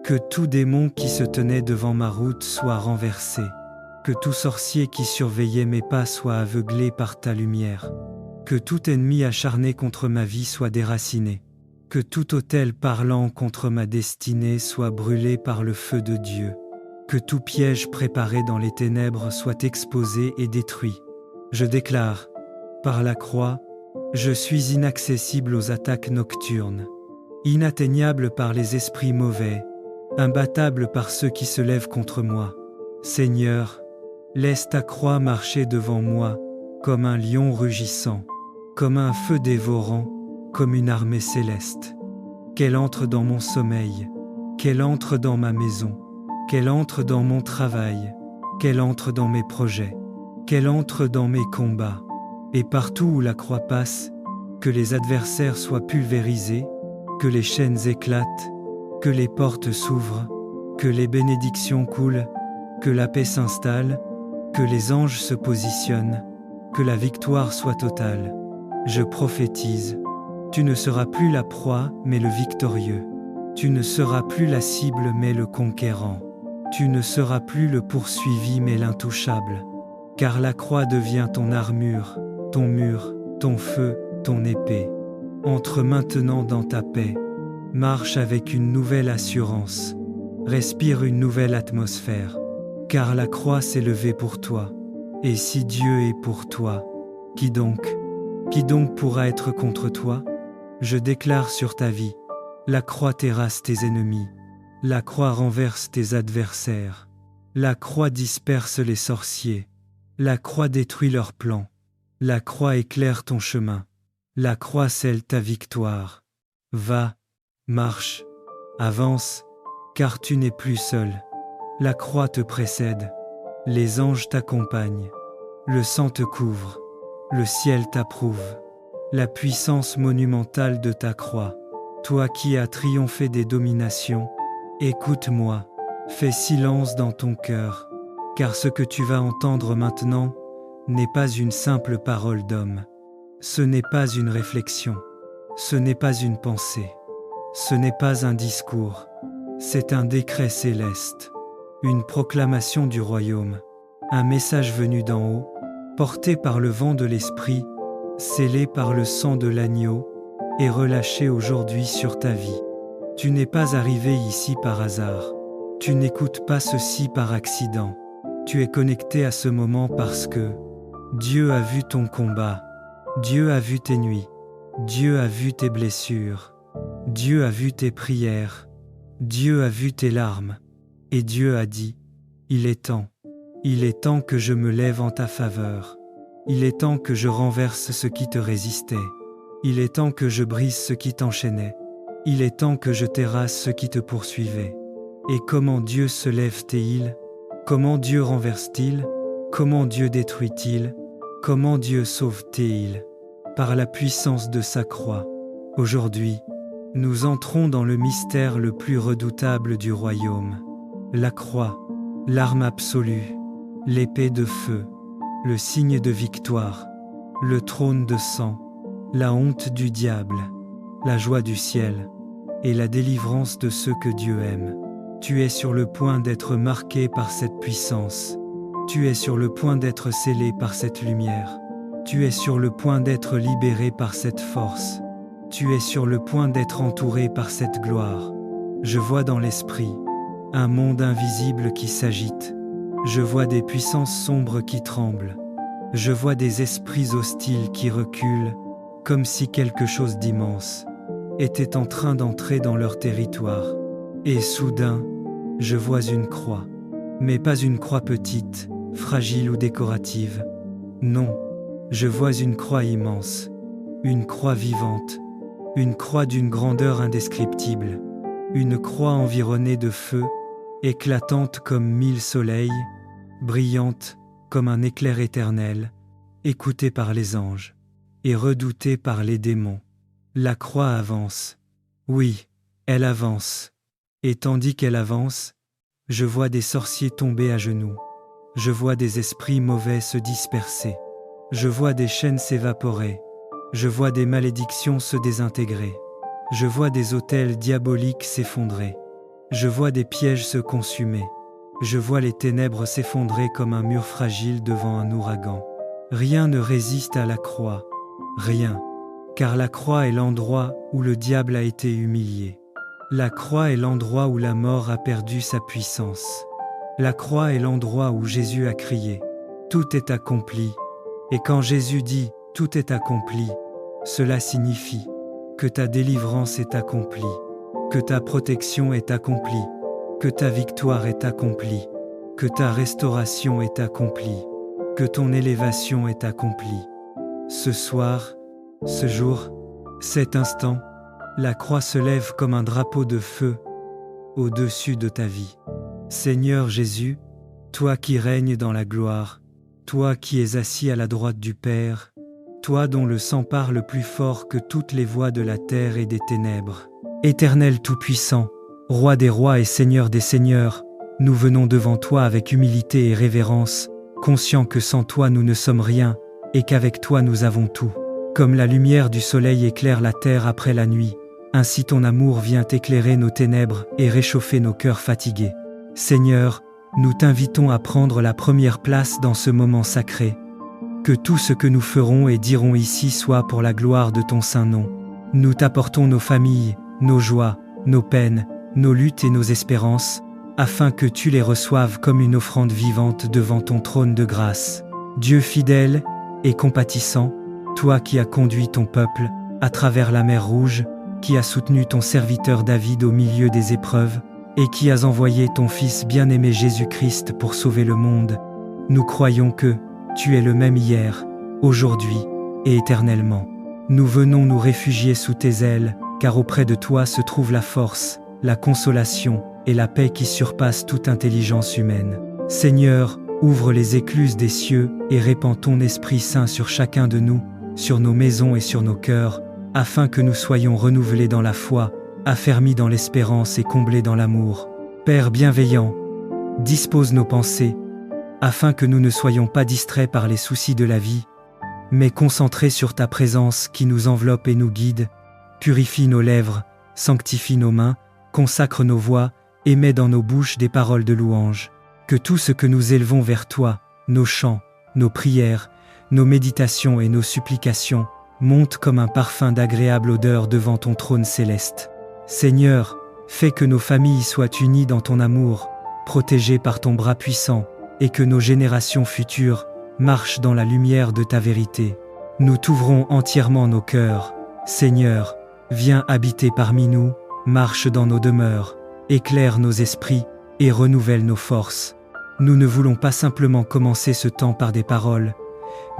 Que tout démon qui se tenait devant ma route soit renversé. Que tout sorcier qui surveillait mes pas soit aveuglé par ta lumière. Que tout ennemi acharné contre ma vie soit déraciné. Que tout autel parlant contre ma destinée soit brûlé par le feu de Dieu. Que tout piège préparé dans les ténèbres soit exposé et détruit. Je déclare, par la croix, je suis inaccessible aux attaques nocturnes, inatteignable par les esprits mauvais, imbattable par ceux qui se lèvent contre moi. Seigneur, laisse ta croix marcher devant moi, comme un lion rugissant, comme un feu dévorant, comme une armée céleste. Qu'elle entre dans mon sommeil, qu'elle entre dans ma maison, qu'elle entre dans mon travail, qu'elle entre dans mes projets, qu'elle entre dans mes combats, et partout où la croix passe, que les adversaires soient pulvérisés, que les chaînes éclatent, que les portes s'ouvrent, que les bénédictions coulent, que la paix s'installe, que les anges se positionnent, que la victoire soit totale. Je prophétise, tu ne seras plus la proie, mais le victorieux. Tu ne seras plus la cible, mais le conquérant. Tu ne seras plus le poursuivi, mais l'intouchable. Car la croix devient ton armure, ton mur, ton feu, ton épée. Entre maintenant dans ta paix. Marche avec une nouvelle assurance. Respire une nouvelle atmosphère. Car la croix s'est levée pour toi. Et si Dieu est pour toi, qui donc pourra être contre toi? Je déclare sur ta vie, la croix terrasse tes ennemis. La croix renverse tes adversaires. La croix disperse les sorciers. La croix détruit leurs plans. La croix éclaire ton chemin. La croix scelle ta victoire. Va, marche, avance, car tu n'es plus seul. La croix te précède. Les anges t'accompagnent. Le sang te couvre. Le ciel t'approuve. La puissance monumentale de ta croix. Toi qui as triomphé des dominations, écoute-moi, fais silence dans ton cœur, car ce que tu vas entendre maintenant n'est pas une simple parole d'homme. Ce n'est pas une réflexion, ce n'est pas une pensée, ce n'est pas un discours, c'est un décret céleste, une proclamation du royaume, un message venu d'en haut, porté par le vent de l'esprit, scellé par le sang de l'agneau, et relâché aujourd'hui sur ta vie. Tu n'es pas arrivé ici par hasard. Tu n'écoutes pas ceci par accident. Tu es connecté à ce moment parce que Dieu a vu ton combat. Dieu a vu tes nuits. Dieu a vu tes blessures. Dieu a vu tes prières. Dieu a vu tes larmes. Et Dieu a dit, il est temps que je me lève en ta faveur. Il est temps que je renverse ce qui te résistait. Il est temps que je brise ce qui t'enchaînait. Il est temps que je terrasse ce qui te poursuivait. Et comment Dieu se lève-t-il? Comment Dieu renverse-t-il? Comment Dieu détruit-il? Comment Dieu sauve-t-il? Par la puissance de sa croix. Aujourd'hui, nous entrons dans le mystère le plus redoutable du royaume. La croix, l'arme absolue, l'épée de feu, le signe de victoire, le trône de sang, la honte du diable, la joie du ciel et la délivrance de ceux que Dieu aime. Tu es sur le point d'être marqué par cette puissance. Tu es sur le point d'être scellé par cette lumière. Tu es sur le point d'être libéré par cette force. Tu es sur le point d'être entouré par cette gloire. Je vois dans l'esprit un monde invisible qui s'agite. Je vois des puissances sombres qui tremblent. Je vois des esprits hostiles qui reculent, comme si quelque chose d'immense était en train d'entrer dans leur territoire. Et soudain, je vois une croix, mais pas une croix petite, fragile ou décorative. Non, je vois une croix immense, une croix vivante, une croix d'une grandeur indescriptible, une croix environnée de feu, éclatante comme 1000 soleils, brillante comme un éclair éternel, écoutée par les anges et redoutée par les démons. La croix avance. Oui, elle avance. Et tandis qu'elle avance, je vois des sorciers tomber à genoux. Je vois des esprits mauvais se disperser. Je vois des chaînes s'évaporer. Je vois des malédictions se désintégrer. Je vois des autels diaboliques s'effondrer. Je vois des pièges se consumer. Je vois les ténèbres s'effondrer comme un mur fragile devant un ouragan. Rien ne résiste à la croix. Rien. Car la croix est l'endroit où le diable a été humilié. La croix est l'endroit où la mort a perdu sa puissance. La croix est l'endroit où Jésus a crié « Tout est accompli ». Et quand Jésus dit « Tout est accompli », cela signifie que ta délivrance est accomplie, que ta protection est accomplie, que ta victoire est accomplie, que ta restauration est accomplie, que ton élévation est accomplie. Ce soir, ce jour, cet instant, la croix se lève comme un drapeau de feu au-dessus de ta vie. Seigneur Jésus, toi qui règnes dans la gloire, toi qui es assis à la droite du Père, toi dont le sang parle plus fort que toutes les voix de la terre et des ténèbres. Éternel Tout-Puissant, Roi des rois et Seigneur des seigneurs, nous venons devant toi avec humilité et révérence, conscients que sans toi nous ne sommes rien, et qu'avec toi nous avons tout. Comme la lumière du soleil éclaire la terre après la nuit, ainsi ton amour vient éclairer nos ténèbres et réchauffer nos cœurs fatigués. Seigneur, nous t'invitons à prendre la première place dans ce moment sacré. Que tout ce que nous ferons et dirons ici soit pour la gloire de ton saint nom. Nous t'apportons nos familles, nos joies, nos peines, nos luttes et nos espérances, afin que tu les reçoives comme une offrande vivante devant ton trône de grâce. Dieu fidèle et compatissant, toi qui as conduit ton peuple à travers la mer Rouge, qui as soutenu ton serviteur David au milieu des épreuves, et qui as envoyé ton Fils bien-aimé Jésus-Christ pour sauver le monde, nous croyons que tu es le même hier, aujourd'hui et éternellement. Nous venons nous réfugier sous tes ailes, car auprès de toi se trouve la force, la consolation et la paix qui surpassent toute intelligence humaine. Seigneur, ouvre les écluses des cieux et répands ton Esprit Saint sur chacun de nous, sur nos maisons et sur nos cœurs, afin que nous soyons renouvelés dans la foi, affermis dans l'espérance et comblés dans l'amour. Père bienveillant, dispose nos pensées, afin que nous ne soyons pas distraits par les soucis de la vie, mais concentrés sur ta présence qui nous enveloppe et nous guide. Purifie nos lèvres, sanctifie nos mains, consacre nos voix et mets dans nos bouches des paroles de louange. Que tout ce que nous élevons vers toi, nos chants, nos prières, nos méditations et nos supplications, monte comme un parfum d'agréable odeur devant ton trône céleste. Seigneur, fais que nos familles soient unies dans ton amour, protégées par ton bras puissant, et que nos générations futures marchent dans la lumière de ta vérité. Nous t'ouvrons entièrement nos cœurs. Seigneur, viens habiter parmi nous, marche dans nos demeures, éclaire nos esprits et renouvelle nos forces. Nous ne voulons pas simplement commencer ce temps par des paroles,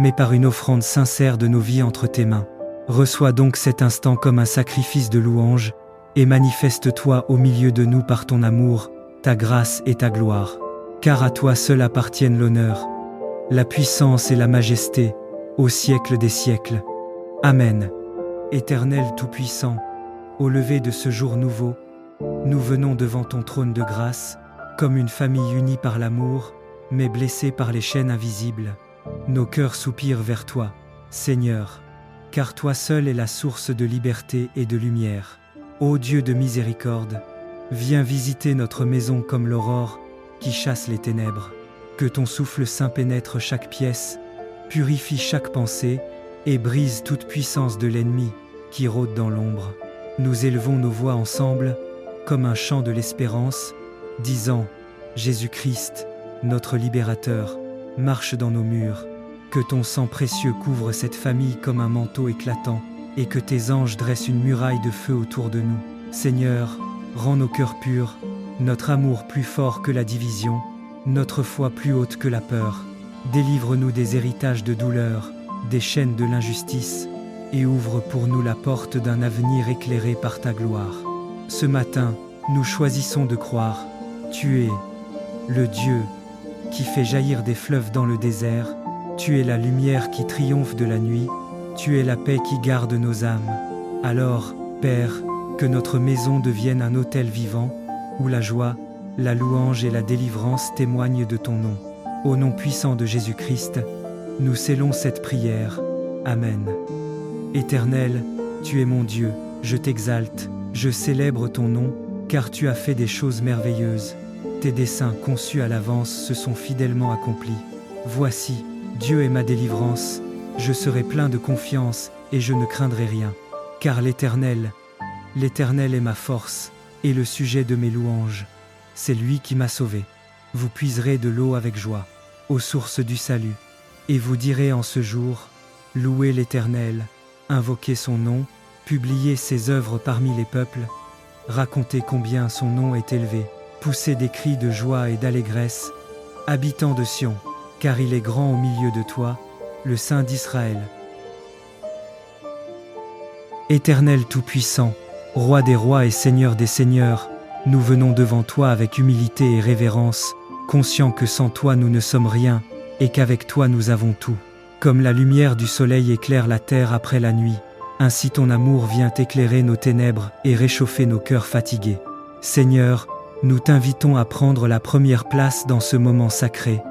mais par une offrande sincère de nos vies entre tes mains. Reçois donc cet instant comme un sacrifice de louange, et manifeste-toi au milieu de nous par ton amour, ta grâce et ta gloire. Car à toi seul appartiennent l'honneur, la puissance et la majesté, au siècle des siècles. Amen. Éternel Tout-Puissant, au lever de ce jour nouveau, nous venons devant ton trône de grâce, comme une famille unie par l'amour, mais blessée par les chaînes invisibles. Nos cœurs soupirent vers toi, Seigneur, car toi seul es la source de liberté et de lumière. Ô Dieu de miséricorde, viens visiter notre maison comme l'aurore qui chasse les ténèbres. Que ton souffle saint pénètre chaque pièce, purifie chaque pensée et brise toute puissance de l'ennemi qui rôde dans l'ombre. Nous élevons nos voix ensemble comme un chant de l'espérance, disant « Jésus-Christ, notre libérateur, marche dans nos murs. Que ton sang précieux couvre cette famille comme un manteau éclatant, et que tes anges dressent une muraille de feu autour de nous. Seigneur, rends nos cœurs purs, notre amour plus fort que la division, notre foi plus haute que la peur. Délivre-nous des héritages de douleur, des chaînes de l'injustice, et ouvre pour nous la porte d'un avenir éclairé par ta gloire. Ce matin, nous choisissons de croire, tu es le Dieu qui fait jaillir des fleuves dans le désert, tu es la lumière qui triomphe de la nuit, tu es la paix qui garde nos âmes. Alors, Père, que notre maison devienne un autel vivant, où la joie, la louange et la délivrance témoignent de ton nom. Au nom puissant de Jésus-Christ, nous scellons cette prière. Amen. Éternel, tu es mon Dieu, je t'exalte, je célèbre ton nom, car tu as fait des choses merveilleuses. Tes desseins conçus à l'avance se sont fidèlement accomplis. Voici, Dieu est ma délivrance, je serai plein de confiance et je ne craindrai rien. Car l'Éternel est ma force et le sujet de mes louanges. C'est lui qui m'a sauvé. Vous puiserez de l'eau avec joie, aux sources du salut. Et vous direz en ce jour, louez l'Éternel, invoquez son nom, publiez ses œuvres parmi les peuples, racontez combien son nom est élevé, poussez des cris de joie et d'allégresse, habitants de Sion, car il est grand au milieu de toi, le Saint d'Israël. Éternel Tout-Puissant, Roi des rois et Seigneur des seigneurs, nous venons devant toi avec humilité et révérence, conscients que sans toi nous ne sommes rien, et qu'avec toi nous avons tout. Comme la lumière du soleil éclaire la terre après la nuit, ainsi ton amour vient éclairer nos ténèbres et réchauffer nos cœurs fatigués. Seigneur, nous t'invitons à prendre la première place dans ce moment sacré.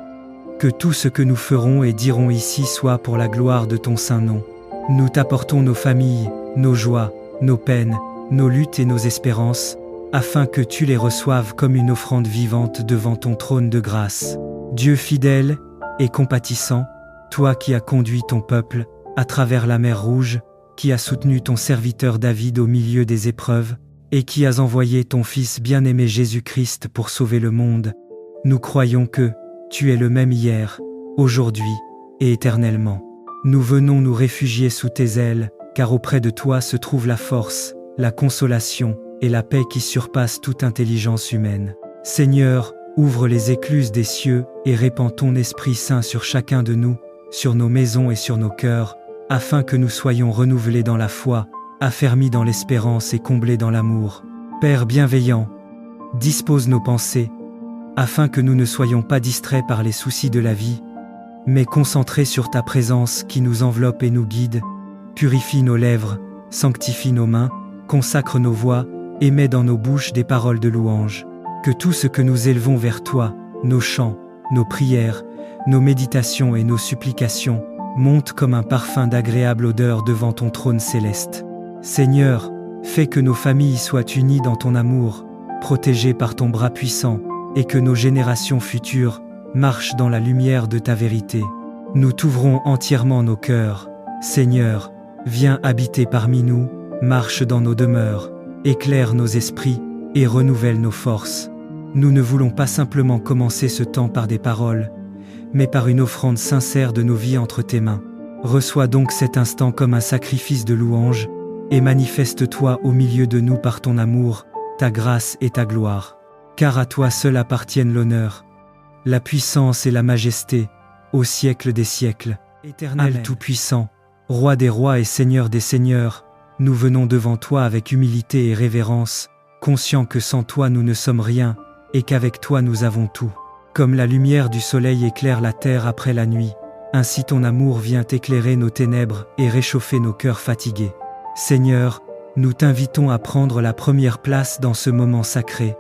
Que tout ce que nous ferons et dirons ici soit pour la gloire de ton saint nom. Nous t'apportons nos familles, nos joies, nos peines, nos luttes et nos espérances, afin que tu les reçoives comme une offrande vivante devant ton trône de grâce. Dieu fidèle et compatissant, toi qui as conduit ton peuple à travers la mer Rouge, qui as soutenu ton serviteur David au milieu des épreuves, et qui as envoyé ton Fils bien-aimé Jésus-Christ pour sauver le monde, nous croyons que tu es le même hier, aujourd'hui et éternellement. Nous venons nous réfugier sous tes ailes, car auprès de toi se trouve la force, la consolation et la paix qui surpassent toute intelligence humaine. Seigneur, ouvre les écluses des cieux et répands ton Esprit Saint sur chacun de nous, sur nos maisons et sur nos cœurs, afin que nous soyons renouvelés dans la foi, affermis dans l'espérance et comblés dans l'amour. Père bienveillant, dispose nos pensées, afin que nous ne soyons pas distraits par les soucis de la vie, mais concentrés sur ta présence qui nous enveloppe et nous guide. Purifie nos lèvres, sanctifie nos mains, consacre nos voix et mets dans nos bouches des paroles de louange. Que tout ce que nous élevons vers toi, nos chants, nos prières, nos méditations et nos supplications, monte comme un parfum d'agréable odeur devant ton trône céleste. Seigneur, fais que nos familles soient unies dans ton amour, protégées par ton bras puissant, et que nos générations futures marchent dans la lumière de ta vérité. Nous t'ouvrons entièrement nos cœurs. Seigneur, viens habiter parmi nous, marche dans nos demeures, éclaire nos esprits et renouvelle nos forces. Nous ne voulons pas simplement commencer ce temps par des paroles, mais par une offrande sincère de nos vies entre tes mains. Reçois donc cet instant comme un sacrifice de louange, et manifeste-toi au milieu de nous par ton amour, ta grâce et ta gloire. Car à toi seul appartiennent l'honneur, la puissance et la majesté, au siècle des siècles. Éternel Tout-Puissant, Roi des rois et Seigneur des seigneurs, nous venons devant toi avec humilité et révérence, conscients que sans toi nous ne sommes rien, et qu'avec toi nous avons tout. Comme la lumière du soleil éclaire la terre après la nuit, ainsi ton amour vient éclairer nos ténèbres et réchauffer nos cœurs fatigués. Seigneur, nous t'invitons à prendre la première place dans ce moment sacré.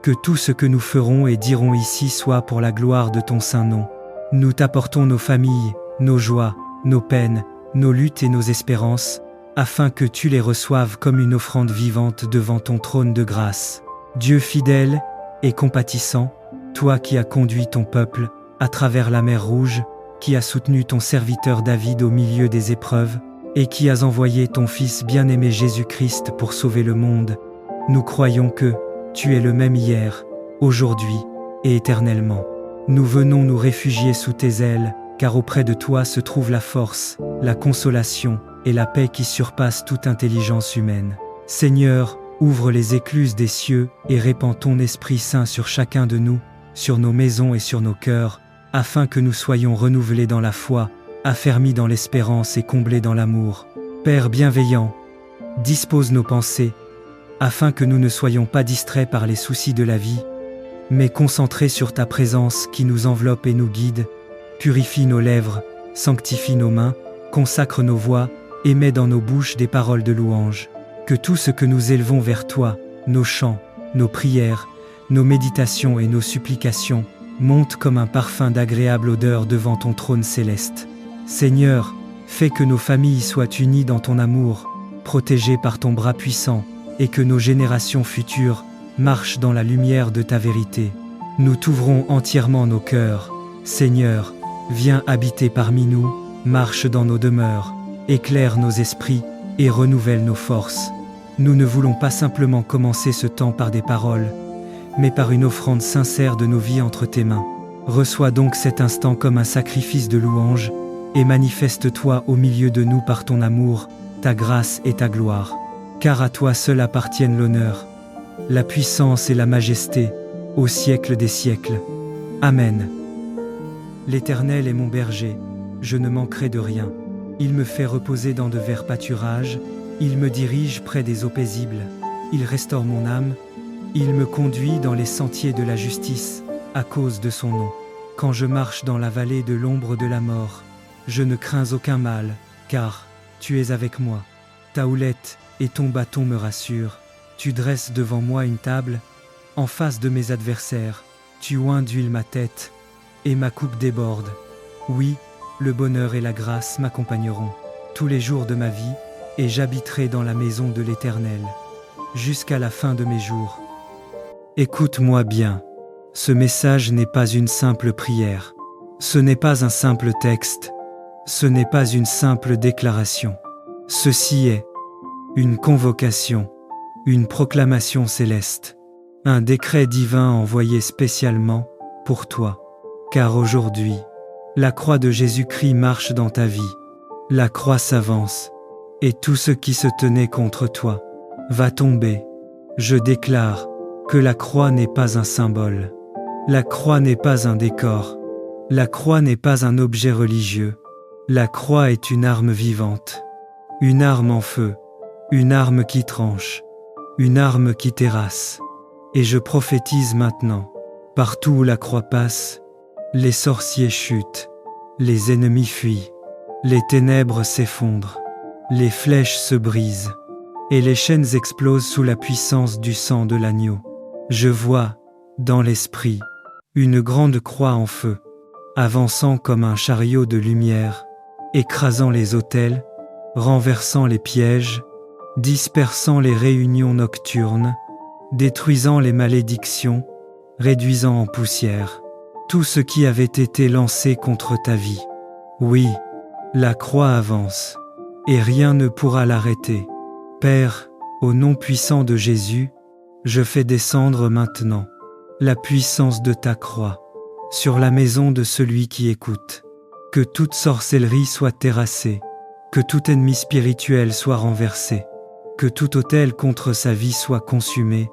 Que tout ce que nous ferons et dirons ici soit pour la gloire de ton saint nom. Nous t'apportons nos familles, nos joies, nos peines, nos luttes et nos espérances, afin que tu les reçoives comme une offrande vivante devant ton trône de grâce. Dieu fidèle et compatissant, toi qui as conduit ton peuple à travers la mer Rouge, qui as soutenu ton serviteur David au milieu des épreuves, et qui as envoyé ton Fils bien-aimé Jésus-Christ pour sauver le monde, nous croyons que tu es le même hier, aujourd'hui et éternellement. Nous venons nous réfugier sous tes ailes, car auprès de toi se trouve la force, la consolation et la paix qui surpassent toute intelligence humaine. Seigneur, ouvre les écluses des cieux et répands ton Esprit Saint sur chacun de nous, sur nos maisons et sur nos cœurs, afin que nous soyons renouvelés dans la foi, affermis dans l'espérance et comblés dans l'amour. Père bienveillant, dispose nos pensées, afin que nous ne soyons pas distraits par les soucis de la vie, mais concentrés sur ta présence qui nous enveloppe et nous guide. Purifie nos lèvres, sanctifie nos mains, consacre nos voix et mets dans nos bouches des paroles de louange. Que tout ce que nous élevons vers toi, nos chants, nos prières, nos méditations et nos supplications, monte comme un parfum d'agréable odeur devant ton trône céleste. Seigneur, fais que nos familles soient unies dans ton amour, protégées par ton bras puissant, et que nos générations futures marche dans la lumière de ta vérité. Nous t'ouvrons entièrement nos cœurs. Seigneur, viens habiter parmi nous, marche dans nos demeures, éclaire nos esprits et renouvelle nos forces. Nous ne voulons pas simplement commencer ce temps par des paroles, mais par une offrande sincère de nos vies entre tes mains. Reçois donc cet instant comme un sacrifice de louange et manifeste-toi au milieu de nous par ton amour, ta grâce et ta gloire. Car à toi seul appartiennent l'honneur, la puissance et la majesté, au siècle des siècles. Amen. L'Éternel est mon berger, je ne manquerai de rien. Il me fait reposer dans de verts pâturages, il me dirige près des eaux paisibles, il restaure mon âme, il me conduit dans les sentiers de la justice, à cause de son nom. Quand je marche dans la vallée de l'ombre de la mort, je ne crains aucun mal, car tu es avec moi. Ta houlette et ton bâton me rassurent. Tu dresses devant moi une table, en face de mes adversaires. Tu oins d'huile ma tête, et ma coupe déborde. Oui, le bonheur et la grâce m'accompagneront tous les jours de ma vie, et j'habiterai dans la maison de l'Éternel, jusqu'à la fin de mes jours. Écoute-moi bien. Ce message n'est pas une simple prière. Ce n'est pas un simple texte. Ce n'est pas une simple déclaration. Ceci est une convocation, une proclamation céleste, un décret divin envoyé spécialement pour toi. Car aujourd'hui, la croix de Jésus-Christ marche dans ta vie. La croix s'avance, et tout ce qui se tenait contre toi va tomber. Je déclare que la croix n'est pas un symbole. La croix n'est pas un décor. La croix n'est pas un objet religieux. La croix est une arme vivante. Une arme en feu. Une arme qui tranche. Une arme qui terrasse. Et je prophétise maintenant. Partout où la croix passe, les sorciers chutent. Les ennemis fuient. Les ténèbres s'effondrent. Les flèches se brisent. Et les chaînes explosent sous la puissance du sang de l'agneau. Je vois, dans l'esprit, une grande croix en feu, avançant comme un chariot de lumière, écrasant les autels, renversant les pièges, dispersant les réunions nocturnes, détruisant les malédictions, réduisant en poussière tout ce qui avait été lancé contre ta vie. Oui, la croix avance, et rien ne pourra l'arrêter. Père, au nom puissant de Jésus, je fais descendre maintenant la puissance de ta croix sur la maison de celui qui écoute. Que toute sorcellerie soit terrassée, que tout ennemi spirituel soit renversé, que tout autel contre sa vie soit consumé,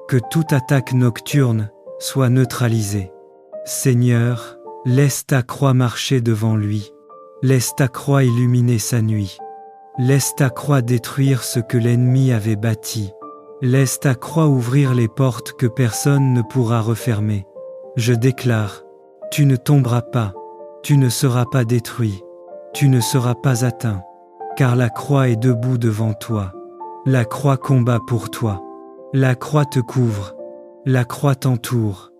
que toute attaque nocturne soit neutralisée. Seigneur, laisse ta croix marcher devant lui, laisse ta croix illuminer sa nuit, laisse ta croix détruire ce que l'ennemi avait bâti. Laisse ta croix ouvrir les portes que personne ne pourra refermer. Je déclare, tu ne tomberas pas, tu ne seras pas détruit, tu ne seras pas atteint, car la croix est debout devant toi. La croix combat pour toi. La croix te couvre, la croix t'entoure,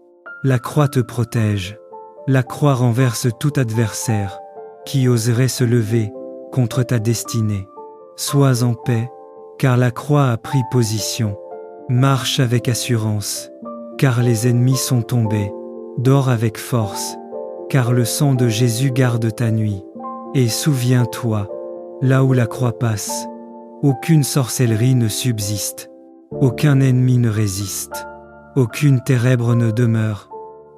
la croix te protège. La croix renverse tout adversaire qui oserait se lever contre ta destinée. Sois en paix, car la croix a pris position. Marche avec assurance, car les ennemis sont tombés. Dors avec force, car le sang de Jésus garde ta nuit. Et souviens-toi, là où la croix passe, aucune sorcellerie ne subsiste, aucun ennemi ne résiste, aucune ténèbre ne demeure.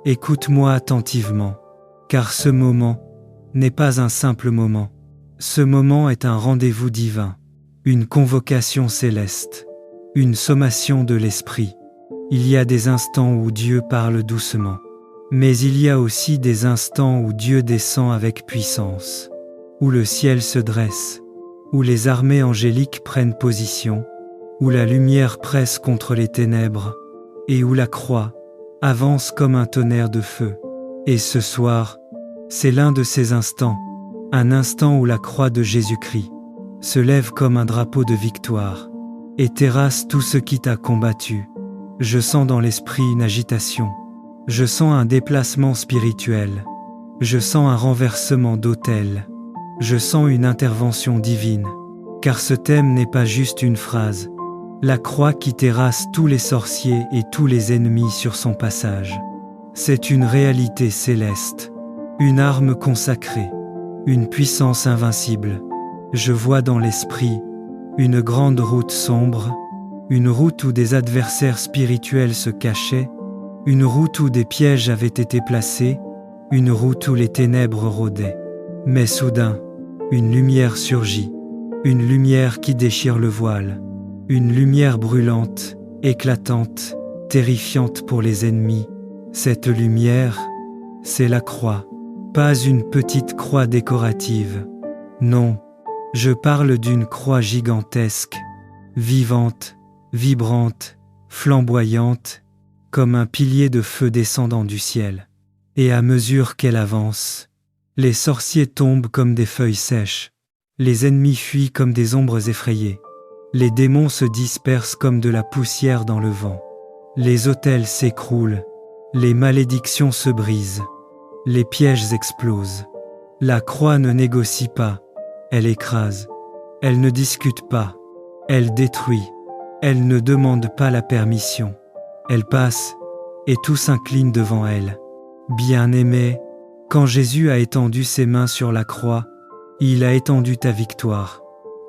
Écoute-moi attentivement, car ce moment n'est pas un simple moment. Ce moment est un rendez-vous divin. Une convocation céleste, une sommation de l'esprit. Il y a des instants où Dieu parle doucement, mais il y a aussi des instants où Dieu descend avec puissance, où le ciel se dresse, où les armées angéliques prennent position, où la lumière presse contre les ténèbres, et où la croix avance comme un tonnerre de feu. Et ce soir, c'est l'un de ces instants, un instant où la croix de Jésus-Christ se lève comme un drapeau de victoire et terrasse tout ce qui t'a combattu. Je sens dans l'esprit une agitation. Je sens un déplacement spirituel. Je sens un renversement d'autel. Je sens une intervention divine. Car ce thème n'est pas juste une phrase. La croix qui terrasse tous les sorciers et tous les ennemis sur son passage. C'est une réalité céleste, une arme consacrée, une puissance invincible. Je vois dans l'esprit une grande route sombre, une route où des adversaires spirituels se cachaient, une route où des pièges avaient été placés, une route où les ténèbres rôdaient. Mais soudain, une lumière surgit, une lumière qui déchire le voile, une lumière brûlante, éclatante, terrifiante pour les ennemis. Cette lumière, c'est la croix, pas une petite croix décorative. Non, je parle d'une croix gigantesque, vivante, vibrante, flamboyante, comme un pilier de feu descendant du ciel. Et à mesure qu'elle avance, les sorciers tombent comme des feuilles sèches, les ennemis fuient comme des ombres effrayées, les démons se dispersent comme de la poussière dans le vent, les autels s'écroulent, les malédictions se brisent, les pièges explosent. La croix ne négocie pas, elle écrase, elle ne discute pas, elle détruit, elle ne demande pas la permission, elle passe, et tout s'incline devant elle. Bien-aimé, quand Jésus a étendu ses mains sur la croix, il a étendu ta victoire.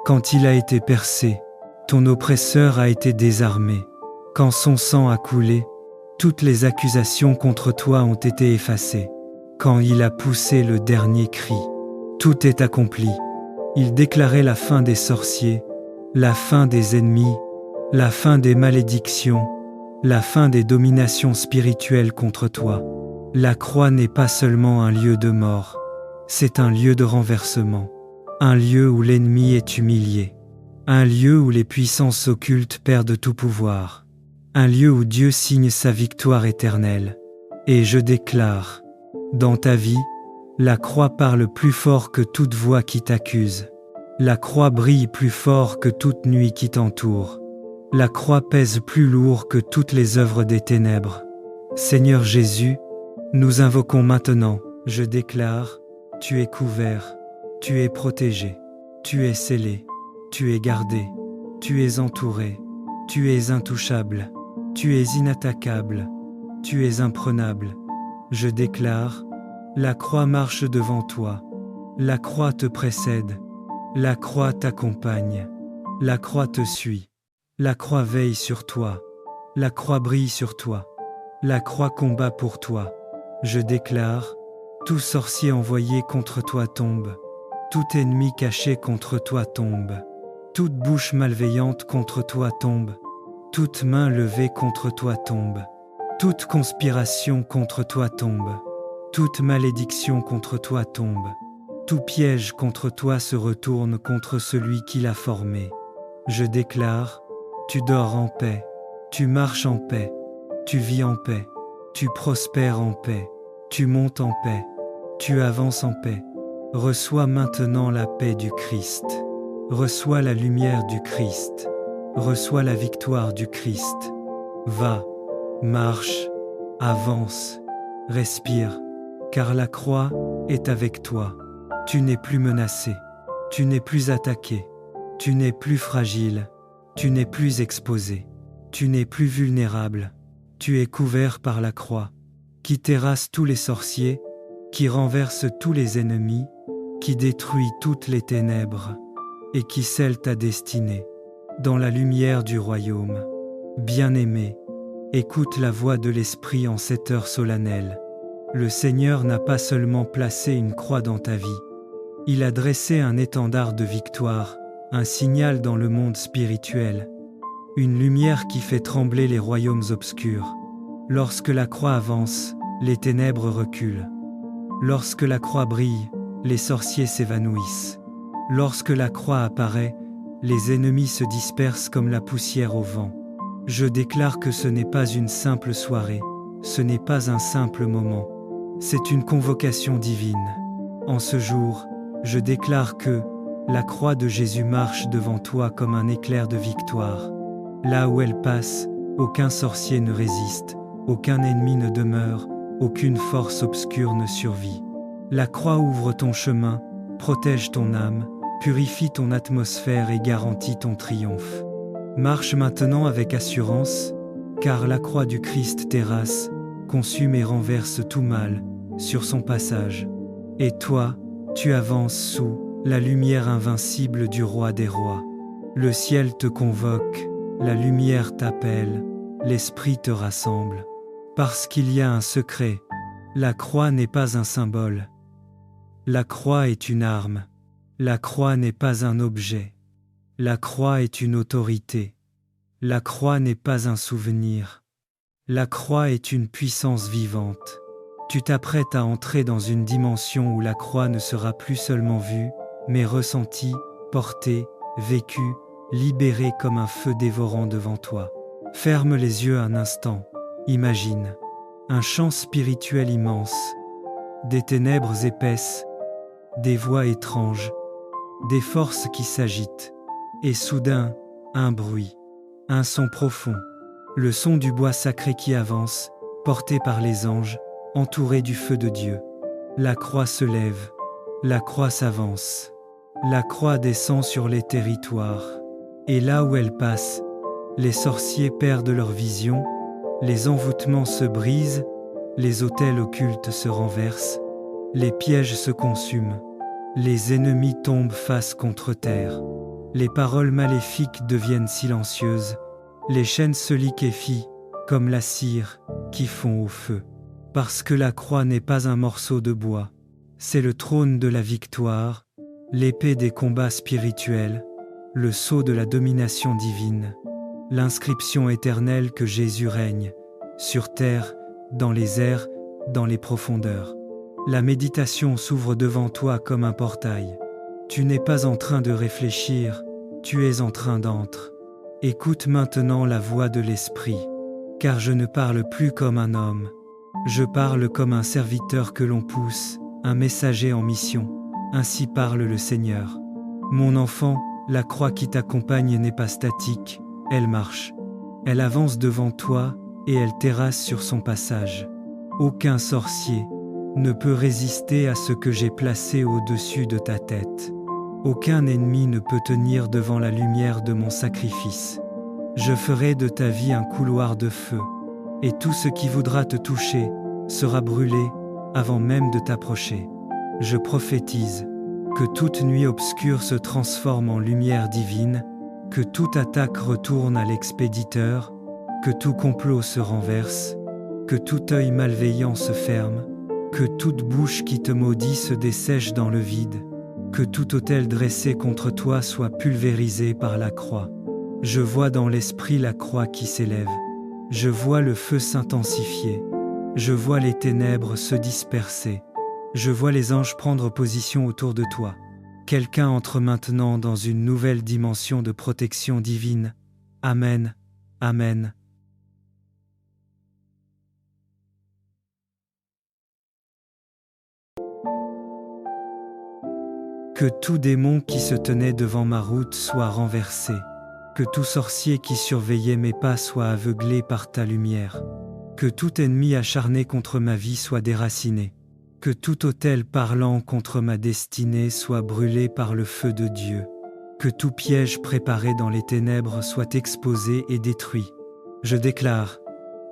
Quand il a été percé, ton oppresseur a été désarmé. Quand son sang a coulé, toutes les accusations contre toi ont été effacées. Quand il a poussé le dernier cri, tout est accompli. Il déclarait la fin des sorciers, la fin des ennemis, la fin des malédictions, la fin des dominations spirituelles contre toi. La croix n'est pas seulement un lieu de mort, c'est un lieu de renversement, un lieu où l'ennemi est humilié, un lieu où les puissances occultes perdent tout pouvoir, un lieu où Dieu signe sa victoire éternelle. Et je déclare, dans ta vie, la croix parle plus fort que toute voix qui t'accuse. La croix brille plus fort que toute nuit qui t'entoure. La croix pèse plus lourd que toutes les œuvres des ténèbres. Seigneur Jésus, nous invoquons maintenant, je déclare, tu es couvert, tu es protégé, tu es scellé, tu es gardé, tu es entouré, tu es intouchable, tu es inattaquable, tu es imprenable. Je déclare, la croix marche devant toi, la croix te précède, la croix t'accompagne, la croix te suit, la croix veille sur toi, la croix brille sur toi, la croix combat pour toi. Je déclare, tout sorcier envoyé contre toi tombe, tout ennemi caché contre toi tombe, toute bouche malveillante contre toi tombe, toute main levée contre toi tombe, toute conspiration contre toi tombe, toute malédiction contre toi tombe, tout piège contre toi se retourne contre celui qui l'a formé. Je déclare, tu dors en paix, tu marches en paix, tu vis en paix, tu prospères en paix. Tu montes en paix, tu avances en paix. Reçois maintenant la paix du Christ. Reçois la lumière du Christ. Reçois la victoire du Christ. Va, marche, avance, respire, car la croix est avec toi. Tu n'es plus menacé, tu n'es plus attaqué, tu n'es plus fragile, tu n'es plus exposé, tu n'es plus vulnérable. Tu es couvert par la croix, qui terrasse tous les sorciers, qui renverse tous les ennemis, qui détruit toutes les ténèbres, et qui scelle ta destinée, dans la lumière du royaume. Bien-aimé, écoute la voix de l'Esprit en cette heure solennelle. Le Seigneur n'a pas seulement placé une croix dans ta vie, il a dressé un étendard de victoire, un signal dans le monde spirituel, une lumière qui fait trembler les royaumes obscurs. Lorsque la croix avance, les ténèbres reculent. Lorsque la croix brille, les sorciers s'évanouissent. Lorsque la croix apparaît, les ennemis se dispersent comme la poussière au vent. Je déclare que ce n'est pas une simple soirée, ce n'est pas un simple moment, c'est une convocation divine. En ce jour, je déclare que la croix de Jésus marche devant toi comme un éclair de victoire. Là où elle passe, aucun sorcier ne résiste. Aucun ennemi ne demeure, aucune force obscure ne survit. La croix ouvre ton chemin, protège ton âme, purifie ton atmosphère et garantit ton triomphe. Marche maintenant avec assurance, car la croix du Christ terrasse, consume et renverse tout mal, sur son passage. Et toi, tu avances sous la lumière invincible du roi des rois. Le ciel te convoque, la lumière t'appelle, l'esprit te rassemble. Parce qu'il y a un secret, la croix n'est pas un symbole. La croix est une arme. La croix n'est pas un objet. La croix est une autorité. La croix n'est pas un souvenir. La croix est une puissance vivante. Tu t'apprêtes à entrer dans une dimension où la croix ne sera plus seulement vue, mais ressentie, portée, vécue, libérée comme un feu dévorant devant toi. Ferme les yeux un instant. Imagine un champ spirituel immense, des ténèbres épaisses, des voix étranges, des forces qui s'agitent, et soudain, un bruit, un son profond, le son du bois sacré qui avance, porté par les anges, entouré du feu de Dieu. La croix se lève, la croix s'avance, la croix descend sur les territoires, et là où elle passe, les sorciers perdent leur vision, les envoûtements se brisent, les autels occultes se renversent, les pièges se consument, les ennemis tombent face contre terre, les paroles maléfiques deviennent silencieuses, les chaînes se liquéfient, comme la cire, qui fond au feu. Parce que la croix n'est pas un morceau de bois, c'est le trône de la victoire, l'épée des combats spirituels, le sceau de la domination divine, l'inscription éternelle que Jésus règne, sur terre, dans les airs, dans les profondeurs. La méditation s'ouvre devant toi comme un portail. Tu n'es pas en train de réfléchir, tu es en train d'entrer. Écoute maintenant la voix de l'Esprit, car je ne parle plus comme un homme. Je parle comme un serviteur que l'on pousse, un messager en mission. Ainsi parle le Seigneur. Mon enfant, la croix qui t'accompagne n'est pas statique, elle marche. Elle avance devant toi et elle terrasse sur son passage. Aucun sorcier ne peut résister à ce que j'ai placé au-dessus de ta tête. Aucun ennemi ne peut tenir devant la lumière de mon sacrifice. Je ferai de ta vie un couloir de feu, et tout ce qui voudra te toucher sera brûlé avant même de t'approcher. Je prophétise que toute nuit obscure se transforme en lumière divine, que toute attaque retourne à l'expéditeur, que tout complot se renverse, que tout œil malveillant se ferme, que toute bouche qui te maudit se dessèche dans le vide, que tout autel dressé contre toi soit pulvérisé par la croix. Je vois dans l'esprit la croix qui s'élève. Je vois le feu s'intensifier. Je vois les ténèbres se disperser. Je vois les anges prendre position autour de toi. Quelqu'un entre maintenant dans une nouvelle dimension de protection divine. Amen. Amen. Que tout démon qui se tenait devant ma route soit renversé. Que tout sorcier qui surveillait mes pas soit aveuglé par ta lumière. Que tout ennemi acharné contre ma vie soit déraciné. Que tout autel parlant contre ma destinée soit brûlé par le feu de Dieu. Que tout piège préparé dans les ténèbres soit exposé et détruit. Je déclare,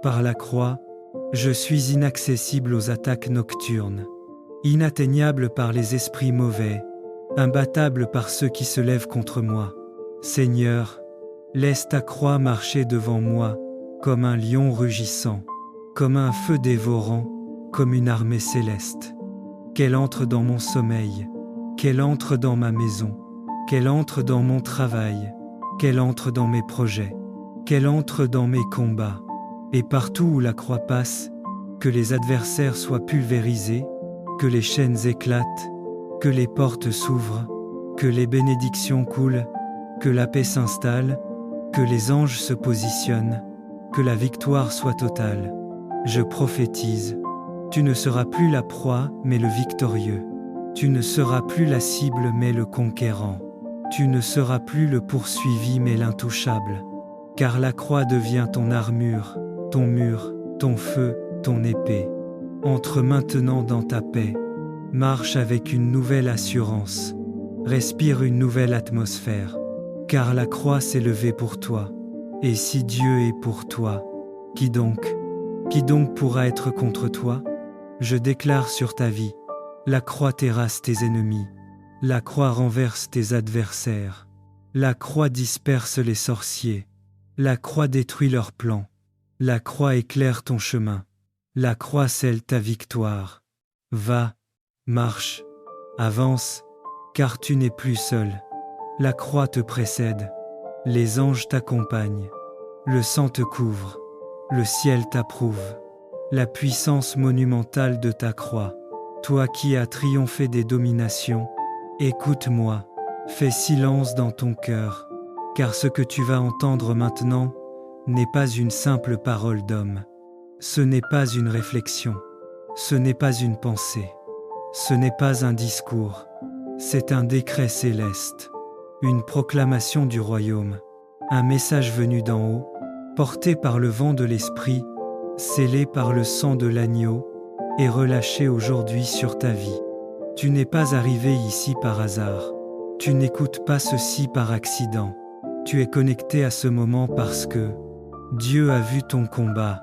par la croix, je suis inaccessible aux attaques nocturnes, inatteignable par les esprits mauvais, imbattable par ceux qui se lèvent contre moi. Seigneur, laisse ta croix marcher devant moi, comme un lion rugissant, comme un feu dévorant, comme une armée céleste. Qu'elle entre dans mon sommeil, qu'elle entre dans ma maison, qu'elle entre dans mon travail, qu'elle entre dans mes projets, qu'elle entre dans mes combats, et partout où la croix passe, que les adversaires soient pulvérisés, que les chaînes éclatent, que les portes s'ouvrent, que les bénédictions coulent, que la paix s'installe, que les anges se positionnent, que la victoire soit totale. Je prophétise, tu ne seras plus la proie, mais le victorieux. Tu ne seras plus la cible, mais le conquérant. Tu ne seras plus le poursuivi, mais l'intouchable. Car la croix devient ton armure, ton mur, ton feu, ton épée. Entre maintenant dans ta paix. Marche avec une nouvelle assurance. Respire une nouvelle atmosphère. car la croix s'est levée pour toi. Et si Dieu est pour toi, qui donc pourra être contre toi? Je déclare sur ta vie, la croix terrasse tes ennemis, la croix renverse tes adversaires, la croix disperse les sorciers, la croix détruit leurs plans, la croix éclaire ton chemin, la croix scelle ta victoire. Va, marche, avance, car tu n'es plus seul. La croix te précède, les anges t'accompagnent, le sang te couvre, le ciel t'approuve. La puissance monumentale de ta croix, toi qui as triomphé des dominations, écoute-moi, fais silence dans ton cœur, car ce que tu vas entendre maintenant n'est pas une simple parole d'homme. Ce n'est pas une réflexion, ce n'est pas une pensée, ce n'est pas un discours, c'est un décret céleste, une proclamation du royaume, un message venu d'en haut, porté par le vent de l'esprit, scellé par le sang de l'agneau, et relâché aujourd'hui sur ta vie. Tu n'es pas arrivé ici par hasard, tu n'écoutes pas ceci par accident, tu es connecté à ce moment parce que Dieu a vu ton combat,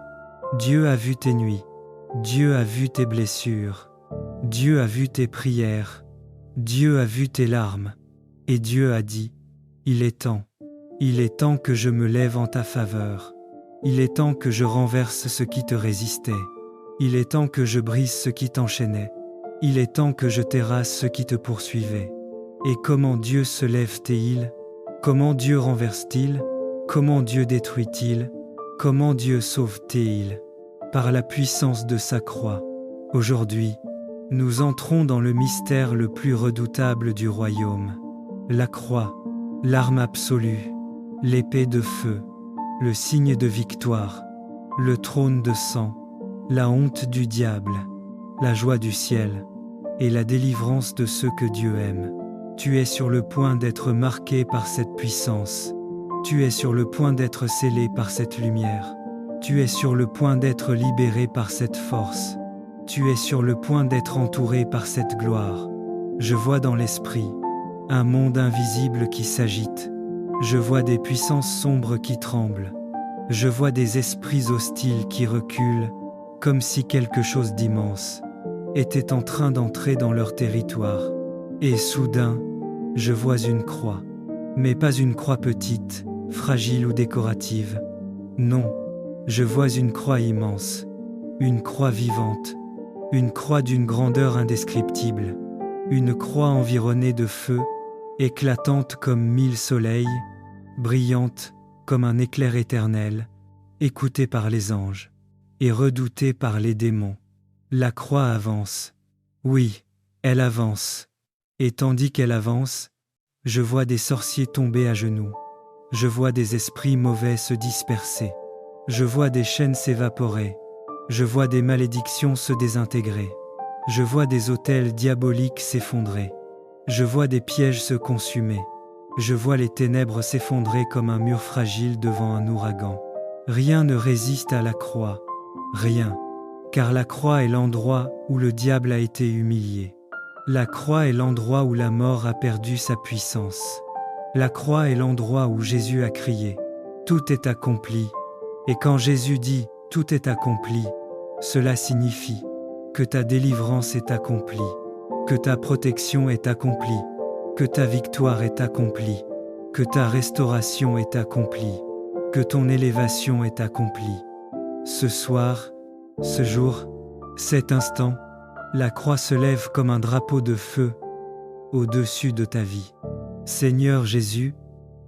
Dieu a vu tes nuits, Dieu a vu tes blessures, Dieu a vu tes prières, Dieu a vu tes larmes, et Dieu a dit, il est temps que je me lève en ta faveur, il est temps que je renverse ce qui te résistait, il est temps que je brise ce qui t'enchaînait, il est temps que je terrasse ce qui te poursuivait. Et comment Dieu se lève-t-il? Comment Dieu renverse-t-il? Comment Dieu détruit-il? Comment Dieu sauve-t-il? Par la puissance de sa croix. Aujourd'hui, nous entrons dans le mystère le plus redoutable du royaume. La croix, l'arme absolue, l'épée de feu, le signe de victoire, le trône de sang, la honte du diable, la joie du ciel et la délivrance de ceux que Dieu aime. Tu es sur le point d'être marqué par cette puissance. Tu es sur le point d'être scellé par cette lumière. Tu es sur le point d'être libéré par cette force. Tu es sur le point d'être entouré par cette gloire. Je vois dans l'esprit un monde invisible qui s'agite. Je vois des puissances sombres qui tremblent. Je vois des esprits hostiles qui reculent, comme si quelque chose d'immense était en train d'entrer dans leur territoire. Et soudain, je vois une croix, mais pas une croix petite, fragile ou décorative. Non, je vois une croix immense, une croix vivante, une croix d'une grandeur indescriptible, une croix environnée de feu, éclatante comme 1000 soleils, brillante comme un éclair éternel, écoutée par les anges et redoutée par les démons. La croix avance. Oui, elle avance. Et tandis qu'elle avance, je vois des sorciers tomber à genoux. Je vois des esprits mauvais se disperser. Je vois des chaînes s'évaporer. Je vois des malédictions se désintégrer. Je vois des autels diaboliques s'effondrer. Je vois des pièges se consumer. Je vois les ténèbres s'effondrer comme un mur fragile devant un ouragan. Rien ne résiste à la croix. Rien. Car la croix est l'endroit où le diable a été humilié. La croix est l'endroit où la mort a perdu sa puissance. La croix est l'endroit où Jésus a crié « Tout est accompli ». Et quand Jésus dit « Tout est accompli », cela signifie que ta délivrance est accomplie, que ta protection est accomplie, que ta victoire est accomplie, que ta restauration est accomplie, que ton élévation est accomplie. Ce soir, ce jour, cet instant, la croix se lève comme un drapeau de feu au-dessus de ta vie. Seigneur Jésus,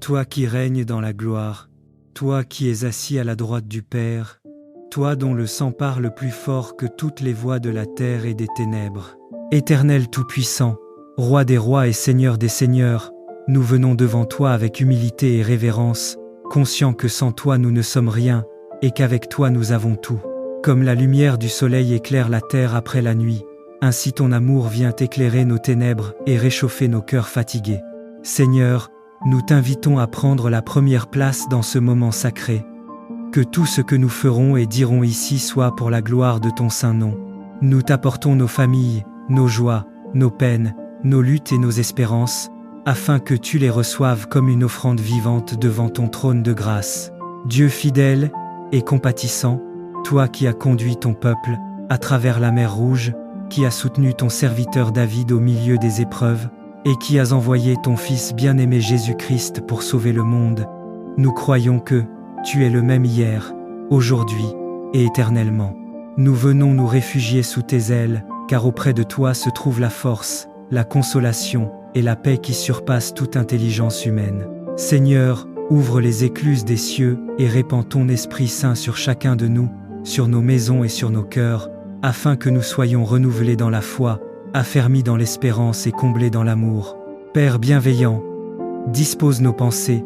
toi qui règnes dans la gloire, toi qui es assis à la droite du Père, toi dont le sang parle plus fort que toutes les voix de la terre et des ténèbres. Éternel Tout-Puissant, Roi des rois et Seigneur des seigneurs, nous venons devant toi avec humilité et révérence, conscients que sans toi nous ne sommes rien, et qu'avec toi nous avons tout. Comme la lumière du soleil éclaire la terre après la nuit, ainsi ton amour vient éclairer nos ténèbres et réchauffer nos cœurs fatigués. Seigneur, nous t'invitons à prendre la première place dans ce moment sacré. Que tout ce que nous ferons et dirons ici soit pour la gloire de ton saint nom. Nous t'apportons nos familles, nos joies, nos peines, nos luttes et nos espérances, afin que tu les reçoives comme une offrande vivante devant ton trône de grâce. Dieu fidèle et compatissant, toi qui as conduit ton peuple à travers la mer Rouge, qui as soutenu ton serviteur David au milieu des épreuves, et qui as envoyé ton Fils bien-aimé Jésus-Christ pour sauver le monde, nous croyons que tu es le même hier, aujourd'hui et éternellement. Nous venons nous réfugier sous tes ailes, car auprès de toi se trouve la force, la consolation et la paix qui surpassent toute intelligence humaine. Seigneur, ouvre les écluses des cieux et répands ton Esprit Saint sur chacun de nous, sur nos maisons et sur nos cœurs, afin que nous soyons renouvelés dans la foi, affermis dans l'espérance et comblés dans l'amour. Père bienveillant, dispose nos pensées,